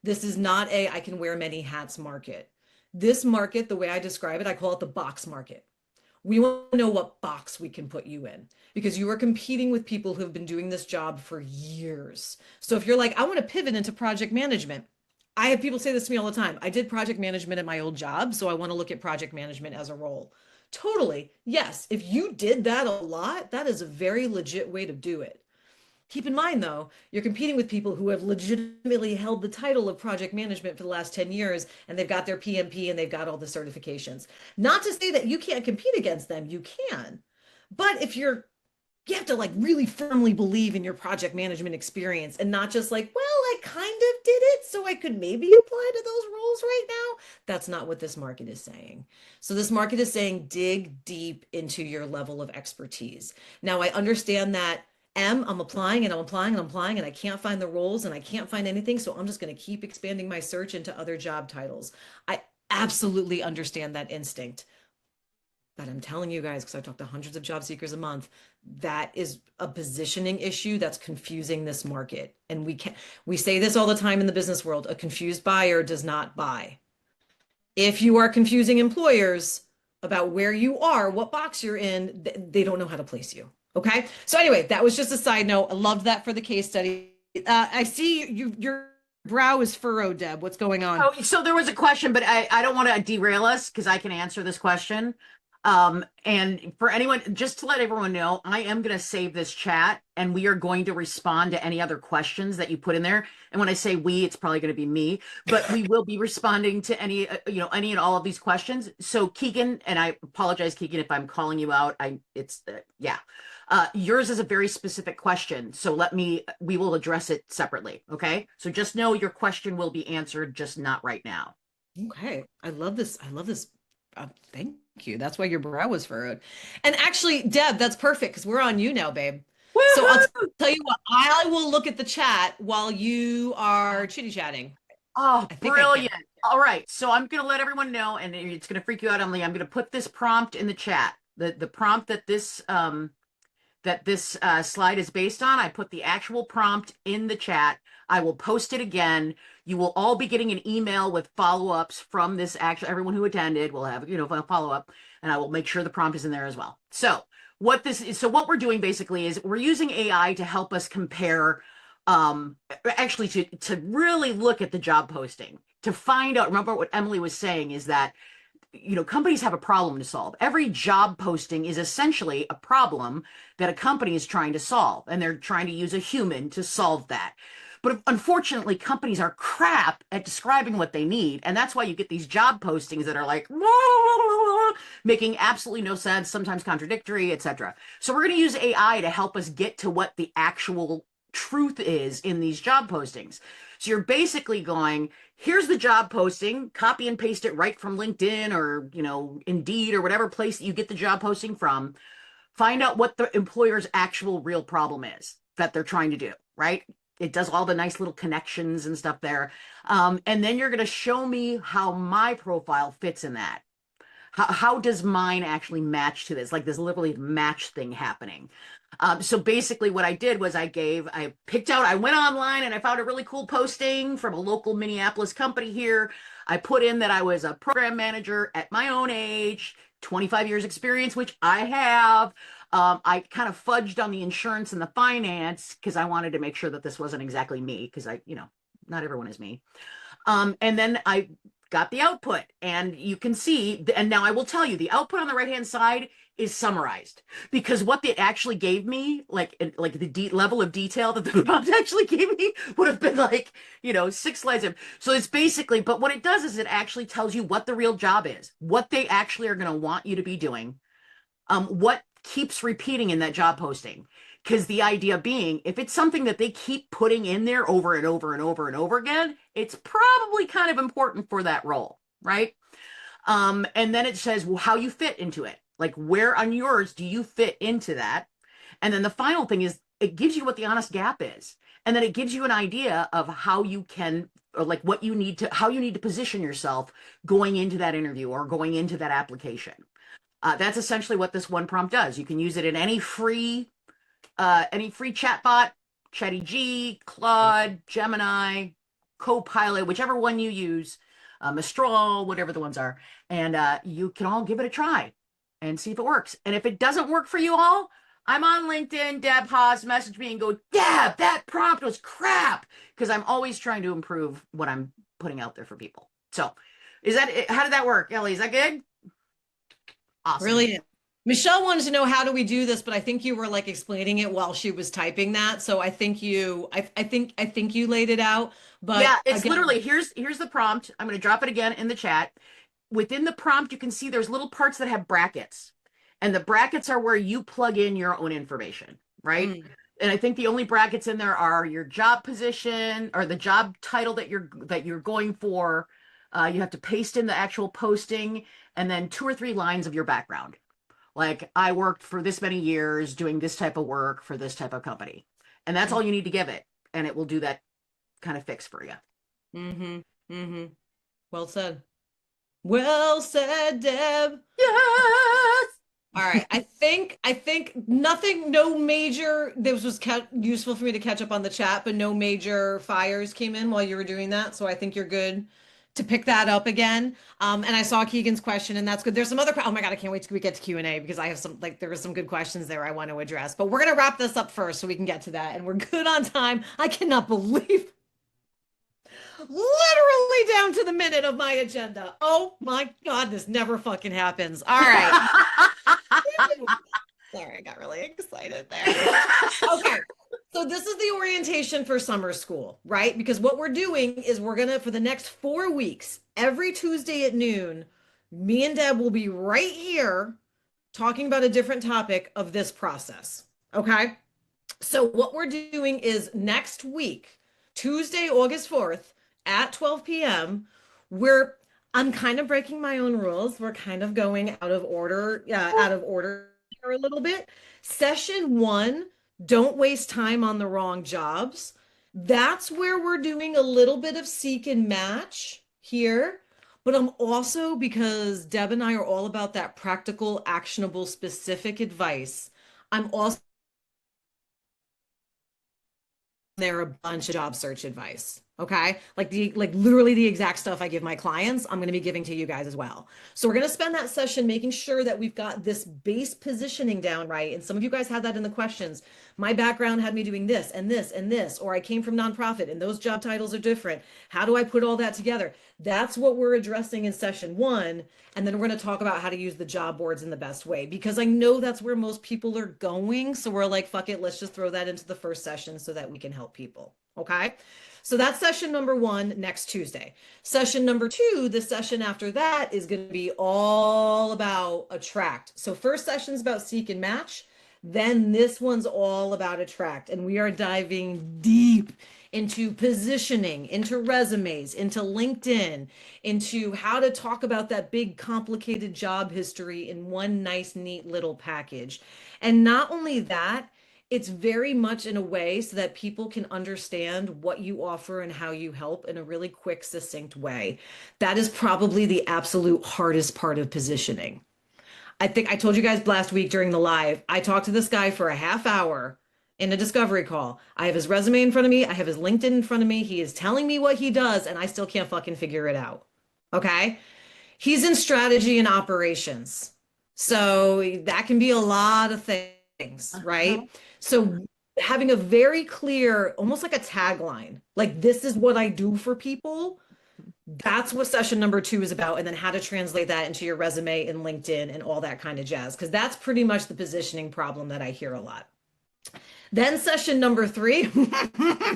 This is not a I can wear many hats market. This market, the way I describe it, I call it the box market. We want to know what box we can put you in because you are competing with people who have been doing this job for years. So if you're like, I want to pivot into project management, I have people say this to me all the time. I did project management at my old job, so I want to look at project management as a role. Totally. Yes. If you did that a lot, that is a very legit way to do it. Keep in mind, though, you're competing with people who have legitimately held the title of project management for the last 10 years, and they've got their PMP and they've got all the certifications. Not to say that you can't compete against them, you can. But if you have to like really firmly believe in your project management experience and not just like, well, I kind of did it, so I could maybe apply to those roles right now. That's not what this market is saying. So this market is saying dig deep into your level of expertise. Now, I understand that I'm applying and I'm applying and I'm applying and I can't find the roles and I can't find anything. So I'm just going to keep expanding my search into other job titles. I absolutely understand that instinct. But I'm telling you guys, because I talk to hundreds of job seekers a month, that is a positioning issue that's confusing this market. And we say this all the time in the business world, a confused buyer does not buy. If you are confusing employers about where you are, what box you're in, they don't know how to place you. Okay. So anyway, that was just a side note. I loved that for the case study. I see your brow is furrowed, Deb. What's going on? Oh, so there was a question, but I don't want to derail us because I can answer this question. And for anyone, just to let everyone know, I am going to save this chat and we are going to respond to any other questions that you put in there. And when I say we, it's probably going to be me, but we will be responding to any, any and all of these questions. So Keegan, and I apologize, Keegan, if I'm calling you out, yeah. Yours is a very specific question. So we will address it separately. Okay. So just know your question will be answered, just not right now. Okay. I love this. I love this. Thank you. That's why your brow was furrowed. And actually, Deb, that's perfect because we're on you now, babe. So I'll tell you what, I will look at the chat while you are chitty-chatting. Oh, I think brilliant. All right. So I'm going to let everyone know, and it's going to freak you out, Emily. I'm going to put this prompt in the chat. The prompt that this slide is based on. I put the actual prompt in the chat. I will post it again. You will all be getting an email with follow-ups from this everyone who attended will have, a follow-up, and I will make sure the prompt is in there as well. So what we're doing basically is we're using AI to help us compare, actually to really look at the job posting, to find out, remember what Emily was saying is that companies have a problem to solve. Every job posting is essentially a problem that a company is trying to solve, and they're trying to use a human to solve that. But unfortunately, companies are crap at describing what they need, and that's why you get these job postings that are like making absolutely no sense, sometimes contradictory, etc. So we're going to use AI to help us get to what the actual truth is in these job postings. So you're basically going, here's the job posting, copy and paste it right from LinkedIn or, Indeed or whatever place that you get the job posting from. Find out what the employer's actual real problem is that they're trying to do, right? It does all the nice little connections and stuff there. And then you're going to show me how my profile fits in that. how does mine actually match to this? Like this literally match thing happening. So basically what I did was I went online and I found a really cool posting from a local Minneapolis company here. I put in that I was a program manager at my own age, 25 years experience, which I have. I kind of fudged on the insurance and the finance because I wanted to make sure that this wasn't exactly me because not everyone is me. And then I got the output, and you can see, and now I will tell you, the output on the right-hand side is summarized because what they actually gave me, like the level of detail that the prompt actually gave me would have been like, 6 slides of. So it's basically, but what it does is it actually tells you what the real job is, what they actually are going to want you to be doing, what keeps repeating in that job posting. Because the idea being, if it's something that they keep putting in there over and over and over and over again, it's probably kind of important for that role, right? And then it says, well, how you fit into it. Like, where on yours do you fit into that? And then the final thing is, it gives you what the honest gap is. And then it gives you an idea of how you can, or like how you need to position yourself going into that interview or going into that application. That's essentially what this one prompt does. You can use it in any free chatbot, ChatGPT, Claude, Gemini, Copilot, whichever one you use, Mistral, whatever the ones are, and you can all give it a try and see if it works. And if it doesn't work for you all, I'm on LinkedIn. Deb Haas, message me and go, Deb, that prompt was crap, because I'm always trying to improve what I'm putting out there for people. So, how did that work, Ellie? Is that good? Awesome. Brilliant. Michelle wanted to know how do we do this, but I think you were like explaining it while she was typing that. So I think you laid it out. But Yeah, it's again, literally here's the prompt. I'm going to drop it again in the chat. Within the prompt, you can see there's little parts that have brackets. And the brackets are where you plug in your own information, right? And I think the only brackets in there are your job position or the job title that you're going for. You have to paste in the actual posting and then 2 or 3 lines of your background. Like, I worked for this many years doing this type of work for this type of company. And that's all you need to give it. And it will do that kind of fix for you. mm-hmm, mm-hmm. Well said. Well said, Deb. Yes. All right. I think nothing, no major, this was useful for me to catch up on the chat, but no major fires came in while you were doing that. So I think you're good to pick that up again. And I saw Keegan's question, and that's good. There's some other, oh my God, I can't wait till we get to Q&A because I have some, like, there are some good questions there I want to address, but we're going to wrap this up first so we can get to that. And we're good on time. I cannot believe literally down to the minute of my agenda. Oh my God, this never fucking happens. All right. Sorry, I got really excited there. Okay. So this is the orientation for summer school, right? Because what we're doing is we're gonna, for the next 4 weeks, every Tuesday at noon, me and Deb will be right here talking about a different topic of this process. Okay. So what we're doing is next week, Tuesday, August 4th at 12 p.m., I'm kind of breaking my own rules. We're kind of going out of order here a little bit. Session 1, don't waste time on the wrong jobs. That's where we're doing a little bit of seek and match here. But I'm also, because Deb and I are all about that practical, actionable, specific advice, I'm also there a bunch of job search advice. Okay. Like literally the exact stuff I give my clients, I'm going to be giving to you guys as well. So we're going to spend that session making sure that we've got this base positioning down right. And some of you guys had that in the questions. My background had me doing this and this and this, or I came from nonprofit and those job titles are different. How do I put all that together? That's what we're addressing in session 1. And then we're going to talk about how to use the job boards in the best way, because I know that's where most people are going. So we're like, fuck it, let's just throw that into the first session so that we can help people. Okay. So that's session number 1 next Tuesday. Session number 2, the session after that, is going to be all about attract. So first session is about seek and match. Then this one's all about attract. And we are diving deep into positioning, into resumes, into LinkedIn, into how to talk about that big complicated job history in one nice, neat little package. And not only that, it's very much in a way so that people can understand what you offer and how you help in a really quick, succinct way. That is probably the absolute hardest part of positioning. I think I told you guys last week during the live, I talked to this guy for a half hour in a discovery call. I have his resume in front of me. I have his LinkedIn in front of me. He is telling me what he does, and I still can't fucking figure it out. Okay. He's in strategy and operations. So that can be a lot of things, Uh-huh. right? So having a very clear, almost like a tagline, like this is what I do for people. That's what session number 2 is about. And then how to translate that into your resume and LinkedIn and all that kind of jazz. Because that's pretty much the positioning problem that I hear a lot. Then session number 3,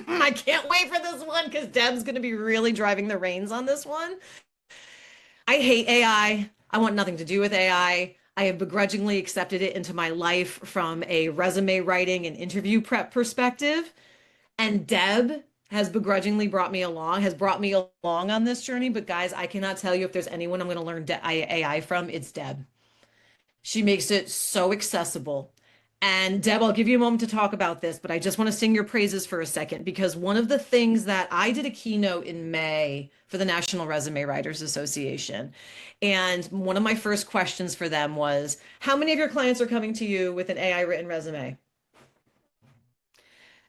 I can't wait for this one because Deb's going to be really driving the reins on this one. I hate AI. I want nothing to do with AI. I have begrudgingly accepted it into my life from a resume writing and interview prep perspective. And Deb has begrudgingly has brought me along on this journey. But guys, I cannot tell you if there's anyone I'm going to learn AI from, it's Deb. She makes it so accessible. And Deb, I'll give you a moment to talk about this, but I just want to sing your praises for a second because one of the things that I did a keynote in May for the National Resume Writers Association. And one of my first questions for them was, how many of your clients are coming to you with an AI written resume?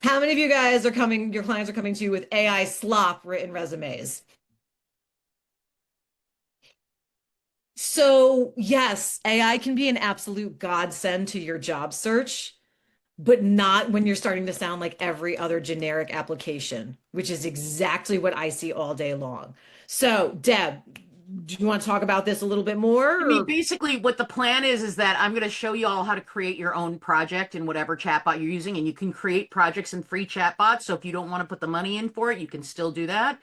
How many of you guys are coming, your clients are coming to you with AI slop written resumes? So, yes, AI can be an absolute godsend to your job search, but not when you're starting to sound like every other generic application, which is exactly what I see all day long. So, Deb, do you want to talk about this a little bit more? I mean, Or basically, what the plan is that I'm going to show you all how to create your own project in whatever chatbot you're using, and you can create projects in free chatbots. So if you don't want to put the money in for it, you can still do that.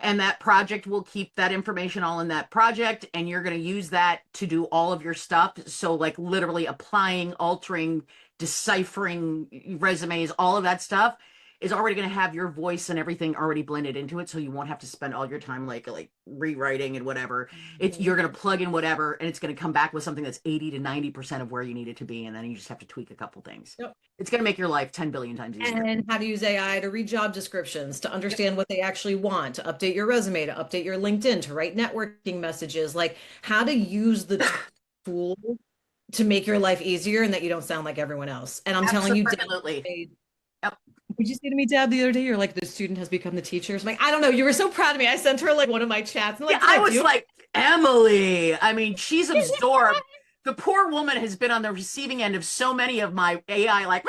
And that project will keep that information all in that project, and you're going to use that to do all of your stuff. So, like literally applying, altering, deciphering resumes, all of that stuff is already going to have your voice and everything already blended into it, so you won't have to spend all your time like rewriting and whatever. It's you're going to plug in whatever, and it's going to come back with something that's 80 to 90% of where you need it to be, and then you just have to tweak a couple things. Yep. It's going to make your life 10 billion times easier. And how to use AI to read job descriptions, to understand what they actually want, to update your resume, to update your LinkedIn, to write networking messages, like how to use the tool to make your life easier and that you don't sound like everyone else. And I'm telling you, Deb, Absolutely. Yep. did you say to me, Deb, the other day, you're like, the student has become the teacher? I'm like, I don't know. You were so proud of me. I sent her like one of my chats. And Yeah, like, I Deb, was like, Emily. I mean, she's absorbed. The poor woman has been on the receiving end of so many of my AI, like,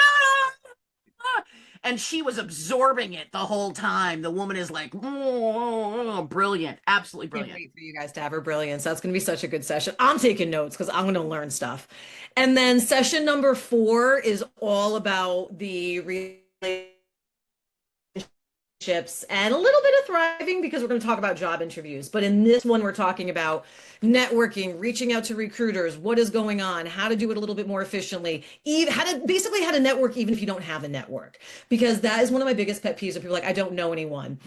and she was absorbing it the whole time. The woman is like, brilliant, absolutely can't brilliant. wait for you guys to have her brilliance. That's going to be such a good session. I'm taking notes because I'm going to learn stuff. And then session number 4 is all about the relationships and a little bit of thriving because we're going to talk about job interviews. But in this one, we're talking about networking, reaching out to recruiters, what is going on, how to do it a little bit more efficiently, even how to network even if you don't have a network. Because that is one of my biggest pet peeves of people like, I don't know anyone.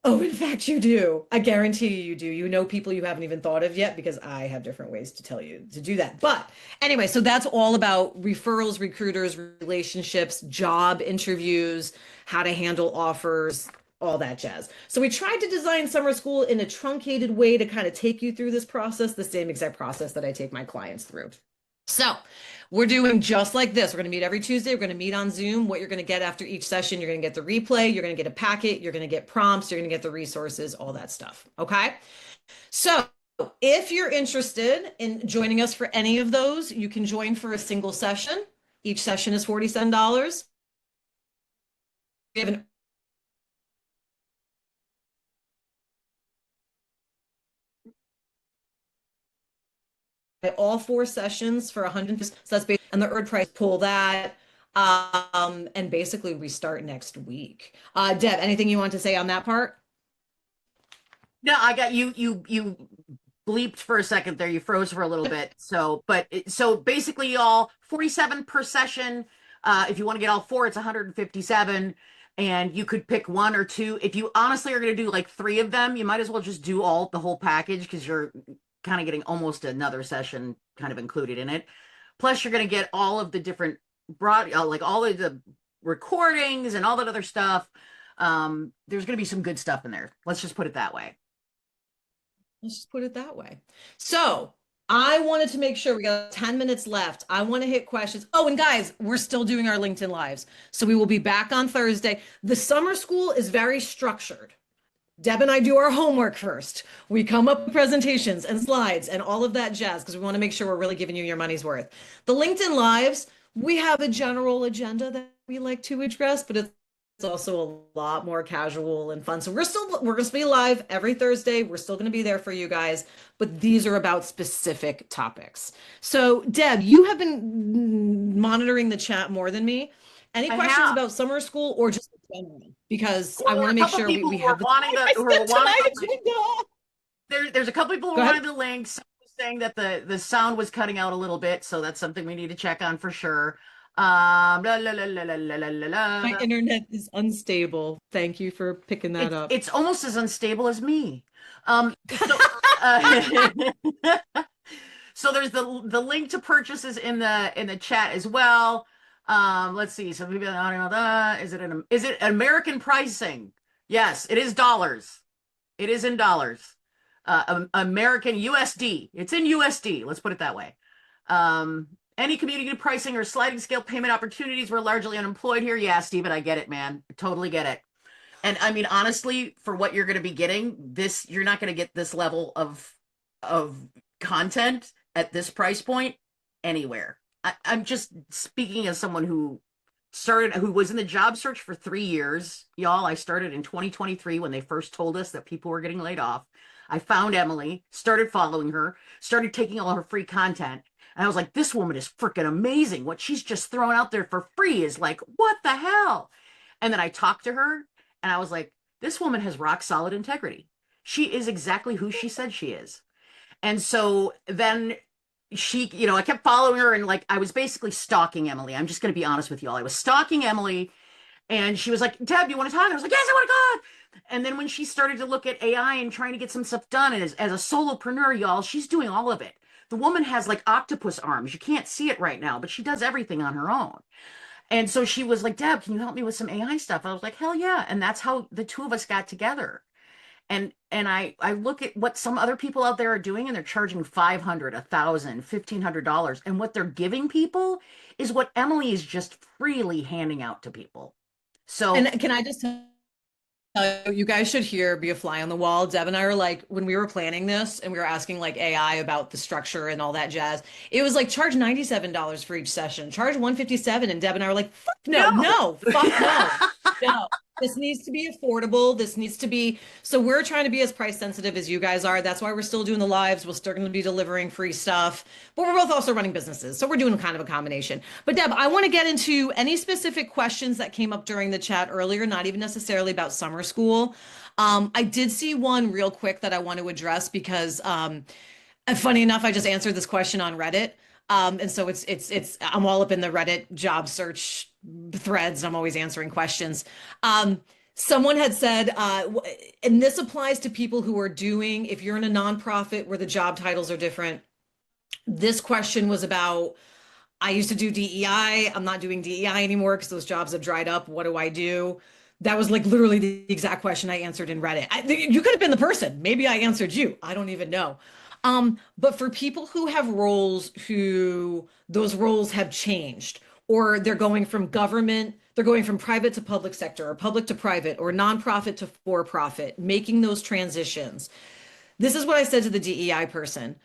Oh, in fact, you do. I guarantee you do. You know people you haven't even thought of yet because I have different ways to tell you to do that. But anyway, so that's all about referrals, recruiters, relationships, job interviews, how to handle offers, all that jazz. So we tried to design summer school in a truncated way to kind of take you through this process, the same exact process that I take my clients through. So we're doing just like this. We're going to meet every Tuesday. We're going to meet on Zoom. What you're going to get after each session, you're going to get the replay, you're going to get a packet, you're going to get prompts, you're going to get the resources, all that stuff. Okay. So if you're interested in joining us for any of those, you can join for a single session. Each session is $47. We have an all 4 sessions for 100. So that's basically, and the earned price, pull that. And basically we start next week. Deb, anything you want to say on that part? No, I got you. You bleeped for a second there. You froze for a little bit. So basically, y'all, 47 per session. If you want to get all 4, it's 157. And you could pick 1 or 2. If you honestly are going to do like 3 of them, you might as well just do the whole package because you're kind of getting almost another session kind of included in it. Plus, you're going to get all of the different brought like all of the recordings and all that other stuff. There's going to be some good stuff in there. Let's just put it that way. Let's just put it that way. So I wanted to make sure we got 10 minutes left. I want to hit questions. Oh, and guys, we're still doing our LinkedIn lives. So we will be back on Thursday. The summer school is very structured. Deb and I do our homework first. We come up with presentations and slides and all of that jazz because we want to make sure we're really giving you your money's worth. The LinkedIn lives, we have a general agenda that we like to address, but it's also a lot more casual and fun. So we're going to be live every Thursday. We're still going to be there for you guys, but these are about specific topics. So Deb, you have been monitoring the chat more than me. Any questions about summer school or just generally? Because I want to make sure we have the there's a couple people who wanted the links saying that the sound was cutting out a little bit, so that's something we need to check on for sure. My internet is unstable. Thank you for picking that up. It's almost as unstable as me. So, so there's the link to purchases in the chat as well. Let's see. So maybe is it American pricing? Yes, it is dollars. It is in dollars. American USD. It's in USD. Let's put it that way. Any community pricing or sliding scale payment opportunities, we're largely unemployed here. Yeah, Steven, I get it, man. I totally get it. And I mean, honestly, for what you're going to be getting, you're not going to get this level of content at this price point anywhere. I'm just speaking as someone who was in the job search for 3 years. Y'all, I started in 2023 when they first told us that people were getting laid off. I found Emily, started following her, started taking all her free content. And I was like, this woman is freaking amazing. What she's just throwing out there for free is like, what the hell? And then I talked to her and I was like, this woman has rock solid integrity. She is exactly who she said she is. And so then I kept following her and like, I was basically stalking Emily. I'm just going to be honest with y'all. I was stalking Emily and she was like, Deb, you want to talk? I was like, yes, I want to talk. And then when she started to look at AI and trying to get some stuff done, and as a solopreneur, y'all, she's doing all of it. The woman has like octopus arms. You can't see it right now, but she does everything on her own. And so she was like, Deb, can you help me with some AI stuff? I was like, hell yeah. And that's how the two of us got together. And I look at what some other people out there are doing, and they're charging $500, $1,000, $1,500. And what they're giving people is what Emily is just freely handing out to people. So, and can I just tell you guys should be a fly on the wall. Deb and I are like, when we were planning this and we were asking like AI about the structure and all that jazz, it was like charge $97 for each session, charge $157. And Deb and I were like, fuck no, fuck no, no. This needs to be affordable. This needs to be, so we're trying to be as price sensitive as you guys are. That's why we're still doing the lives. We're still going to be delivering free stuff, but we're both also running businesses. So we're doing kind of a combination. But Deb, I want to get into any specific questions that came up during the chat earlier, not even necessarily about summer school. I did see one real quick that I want to address because, funny enough, I just answered this question on Reddit. And so I'm all up in the Reddit job search threads. And I'm always answering questions. Someone had said, and this applies to people who are doing, if you're in a nonprofit where the job titles are different. This question was about, I used to do DEI. I'm not doing DEI anymore because those jobs have dried up. What do I do? That was like literally the exact question I answered in Reddit. You could have been the person. Maybe I answered you. I don't even know. But for people who have roles who those roles have changed, or they're going from government, they're going from private to public sector, or public to private, or nonprofit to for-profit, making those transitions. This is what I said to the DEI person.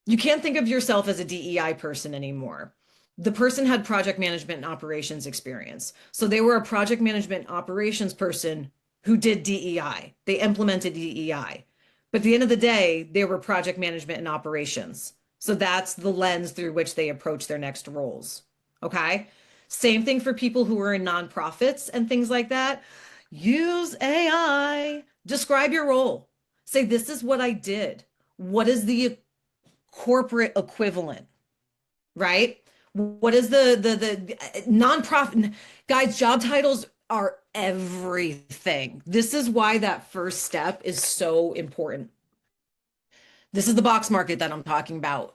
You can't think of yourself as a DEI person anymore. The person had project management and operations experience. So they were a project management operations person who did DEI. They implemented DEI. But at the end of the day, they were project management and operations. So that's the lens through which they approach their next roles. Okay. Same thing for people who are in nonprofits and things like that. Use AI. Describe your role. Say, this is what I did. What is the corporate equivalent? Right? What is the nonprofit? Guys, job titles are everything. This is why that first step is so important. This is the box market that I'm talking about.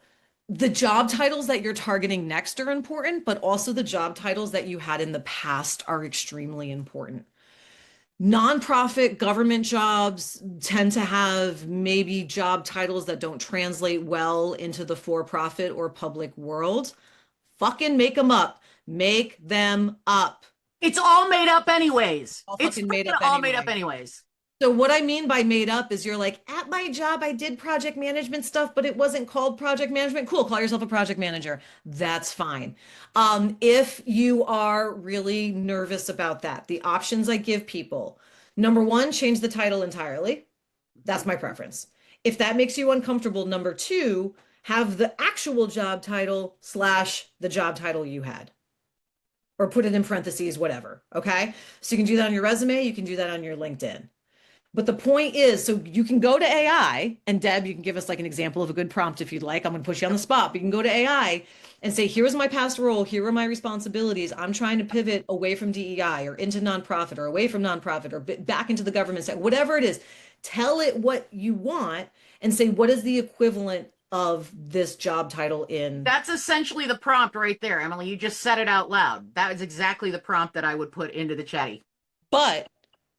The job titles that you're targeting next are important, but also the job titles that you had in the past are extremely important. Nonprofit government jobs tend to have maybe job titles that don't translate well into the for-profit or public world. Fucking make them up. Make them up. It's all made up anyways. All It's fucking made freaking up all made up anyway. anyways. So what I mean by made up is you're like, at my job, I did project management stuff, but it wasn't called project management. Cool, call yourself a project manager. That's fine. If you are really nervous about that, the options I give people, number one, change the title entirely. That's my preference. If that makes you uncomfortable, number two, have the actual job title slash the job title you had, or put it in parentheses, whatever. Okay. So you can do that on your resume. You can do that on your LinkedIn. But the point is, so you can go to AI, and Deb, you can give us like an example of a good prompt if you'd like. I'm going to push you on the spot. But you can go to AI and say, here's my past role. Here are my responsibilities. I'm trying to pivot away from DEI or into nonprofit or away from nonprofit or back into the government sector, whatever it is. Tell it what you want and say, what is the equivalent of this job title in? That's essentially the prompt right there, Emily. You just said it out loud. That is exactly the prompt that I would put into the chatty. But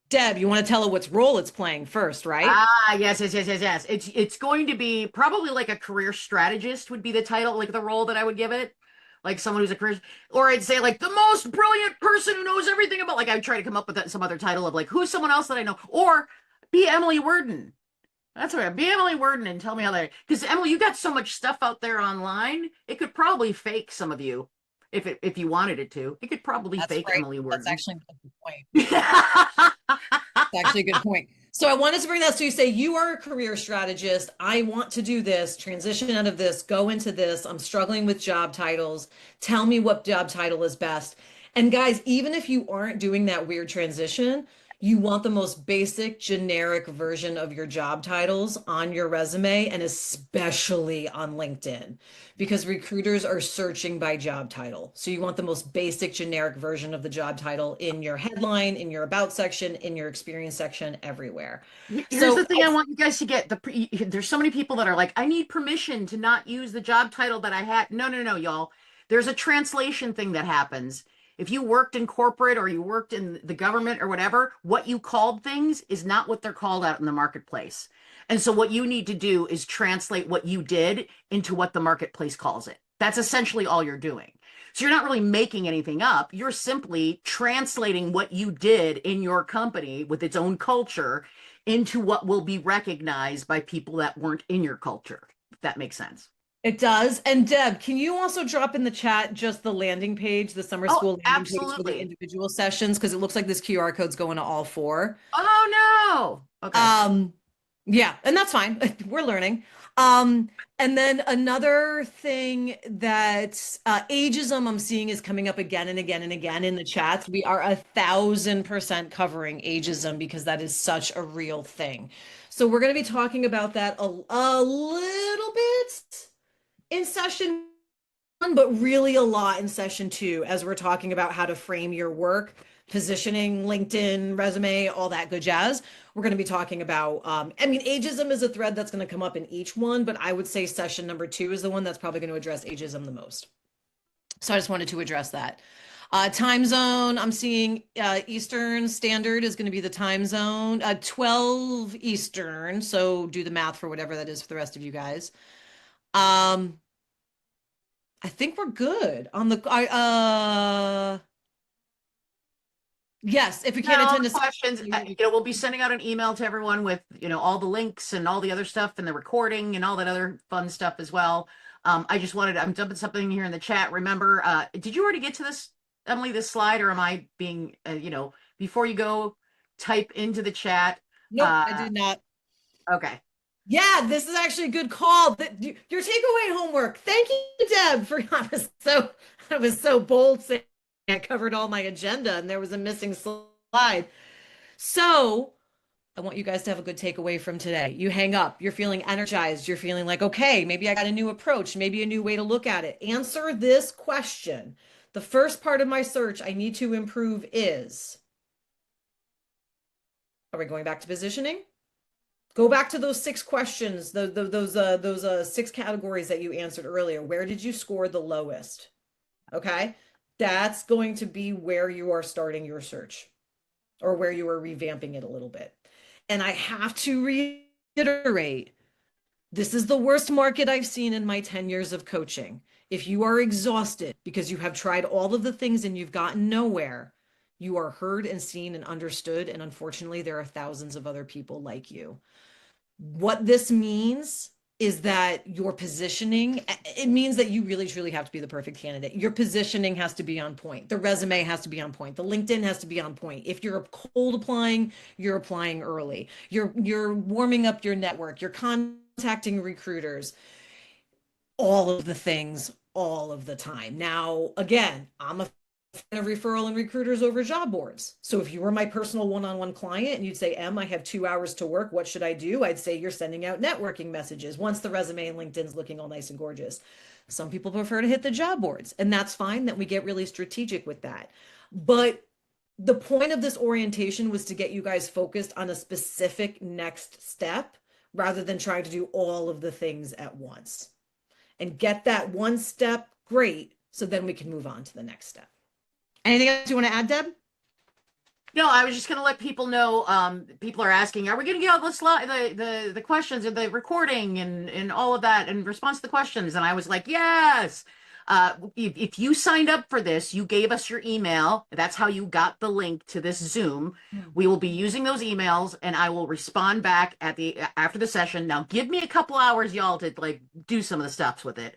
Deb, you want to tell it what role it's playing first, right? Ah, yes, yes, yes, yes, yes. It's going to be probably like a career strategist would be the title, like the role that I would give it. Like someone who's a career, or I'd say like the most brilliant person who knows everything about. Like I'd try to come up with some other title of like who's someone else that I know, or be Emily Worden. That's right. Be Emily Worden and tell me how they. Because Emily, you got so much stuff out there online. It could probably fake some of you if you wanted it to. It could probably That's fake right. Emily That's Worden. actually a good point. That's actually a good point. So I wanted to bring that. So you say you are a career strategist. I want to do this, transition out of this, go into this. I'm struggling with job titles. Tell me what job title is best. And guys, even if you aren't doing that weird transition, you want the most basic, generic version of your job titles on your resume and especially on LinkedIn because recruiters are searching by job title. So you want the most basic, generic version of the job title in your headline, in your about section, in your experience section, everywhere. Here's the So thing I want you guys to get. There's so many people that are like, I need permission to not use the job title that I had. No, no, no, y'all. There's a translation thing that happens. If you worked in corporate or you worked in the government or whatever, what you called things is not what they're called out in the marketplace. And so what you need to do is translate what you did into what the marketplace calls it. That's essentially all you're doing. So you're not really making anything up. You're simply translating what you did in your company with its own culture into what will be recognized by people that weren't in your culture, if that makes sense. it does. And Deb, can you also drop in the chat just the landing page, the summer Oh, school landing page for the absolutely. individual sessions? Because it looks like this QR code's going to all four. Oh no. Okay. Um, yeah, and that's fine. We're learning. And then another thing that ageism I'm seeing is coming up again and again and again in the chats. We are 1,000% covering ageism because that is such a real thing. So we're going to be talking about that a little bit in session one, but really a lot in session two as we're talking about how to frame your work, positioning, LinkedIn, resume, all that good jazz. We're going to be talking about, I mean, ageism is a thread that's going to come up in each one, but I would say session number two is the one that's probably going to address ageism the most. So I just wanted to address that. Time zone, I'm seeing Eastern Standard is going to be the time zone, 12 Eastern. So do the math for whatever that is for the rest of you guys. I think we're good on the yes, if we can't Got all attend the a questions. We'll be sending out an email to everyone with, all the links and all the other stuff and the recording and all that other fun stuff as well. I'm dumping something here in the chat. Remember, did you already get to this, Emily, this slide, or am I being, before you go, type into the chat. Nope, I did not. Okay. Yeah, this is actually a good call. Your takeaway homework. Thank you, Deb, for I was so bold saying I covered all my agenda and there was a missing slide. So I want you guys to have a good takeaway from today. You hang up, you're feeling energized, you're feeling like, okay, maybe I got a new approach, maybe a new way to look at it. Answer this question. The first part of my search I need to improve is, are we going back to positioning? Go back to those 6 questions, those 6 categories that you answered earlier. Where did you score the lowest? Okay. That's going to be where you are starting your search or where you are revamping it a little bit. And I have to reiterate, this is the worst market I've seen in my 10 years of coaching. If you are exhausted because you have tried all of the things and you've gotten nowhere, you are heard and seen and understood. And unfortunately, there are thousands of other people like you. What this means is that your positioning, it means that you really truly have to be the perfect candidate. Your positioning has to be on point. The resume has to be on point. The LinkedIn has to be on point. If you're cold applying, you're applying early. You're warming up your network. You're contacting recruiters. All of the things all of the time. Now, again, I'm a fan of referral and recruiters over job boards. So if you were my personal one-on-one client and you'd say, I have 2 hours to work, what should I do? I'd say you're sending out networking messages once the resume and LinkedIn's looking all nice and gorgeous. Some people prefer to hit the job boards, and that's fine that we get really strategic with that. But the point of this orientation was to get you guys focused on a specific next step rather than trying to do all of the things at once. And get that one step great, so then we can move on to the next step. Anything else you want to add, Deb? No, I was just going to let people know. People are asking, are we going to get all the questions and the recording and all of that in response to the questions? And I was like, yes. If you signed up for this, you gave us your email. That's how you got the link to this Zoom. We will be using those emails, and I will respond back after the session. Now, give me a couple hours, y'all, to like do some of the stuff with it.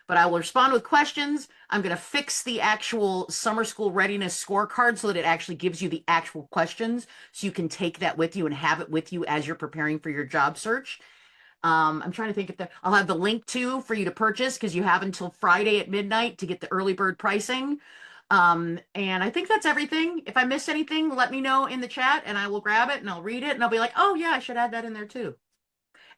But I will respond with questions. I'm going to fix the actual summer school readiness scorecard so that it actually gives you the actual questions, so you can take that with you and have it with you as you're preparing for your job search. I'm trying to think if I'll have the link too for you to purchase, because you have until Friday at midnight to get the early bird pricing. And I think that's everything. If I missed anything, let me know in the chat and I will grab it and I'll read it and I'll be like, oh yeah, I should add that in there too.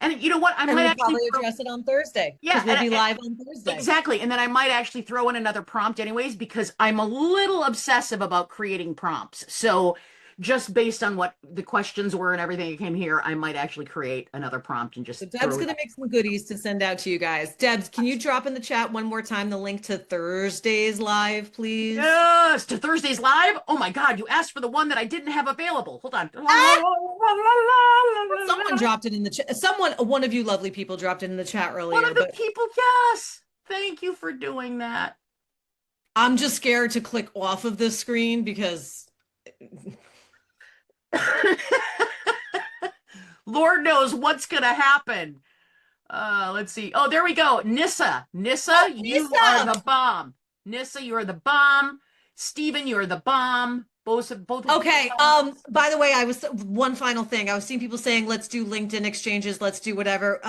And you know what? I And might we'll actually probably address it on Thursday yeah, because we'll be live on Thursday. exactly. And then I might actually throw in another prompt anyways, because I'm a little obsessive about creating prompts. So just based on what the questions were and everything that came here, I might actually create another prompt and just So Deb's throw going to make some goodies to send out to you guys. Debs, can you drop in the chat one more time the link to Thursday's live, please? Yes, to Thursday's live. Oh my God, you asked for the one that I didn't have available. Hold on. Someone dropped it in the chat. One of you lovely people dropped it in the chat earlier. One of the but people, yes. Thank you for doing that. I'm just scared to click off of this screen because Lord knows what's gonna happen. Let's see. Oh, there we go. Nissa. Nissa, you are the bomb. Nissa, you are the bomb. Stephen, you are the bomb. Both okay. By the way, one final thing. I was seeing people saying, let's do LinkedIn exchanges, let's do whatever.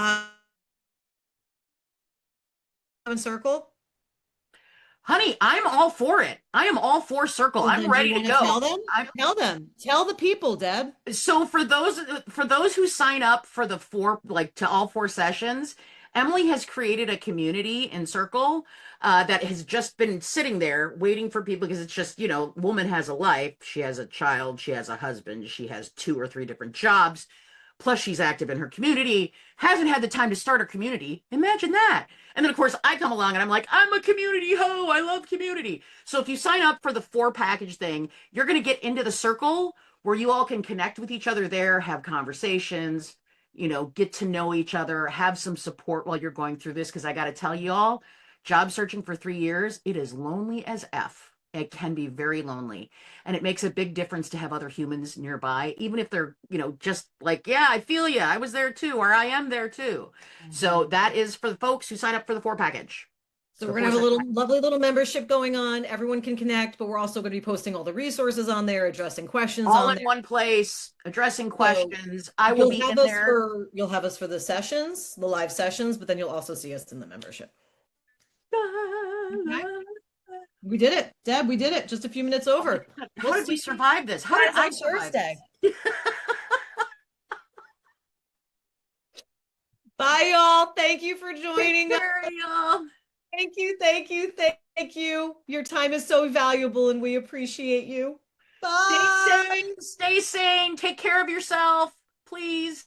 In circle. Honey, I'm all for it. I am all for Circle. Well, I'm ready to go. Tell the people, Deb. So for those who sign up for to all 4 sessions, Emily has created a community in Circle that has just been sitting there waiting for people, because it's just, woman has a life. She has a child, she has a husband, she has 2 or 3 different jobs. Plus she's active in her community, hasn't had the time to start her community. Imagine that. And then of course I come along and I'm like, I'm a community ho, I love community. So if you sign up for the 4 package thing, you're going to get into the Circle where you all can connect with each other there, have conversations, get to know each other, have some support while you're going through this. Because I got to tell you all, job searching for 3 years, it is lonely as F. It can be very lonely, and it makes a big difference to have other humans nearby, even if they're, just like, yeah, I feel you, I was there too, or I am there too. So that is for the folks who sign up for the 4 package. So we're gonna have a lovely little membership going on. Everyone can connect, but we're also going to be posting all the resources on there, addressing questions all in one place, addressing questions. I will be in there. You'll have us for the sessions, the live sessions, but then you'll also see us in the membership. Okay. We did it, Deb. We did it. Just a few minutes over. How did we survive this? How did I survive Thursday? Bye, y'all. Thank you for joining us. Y'all. Thank you. Thank you. Thank you. Your time is so valuable, and we appreciate you. Bye. Stay sane. Take care of yourself, please.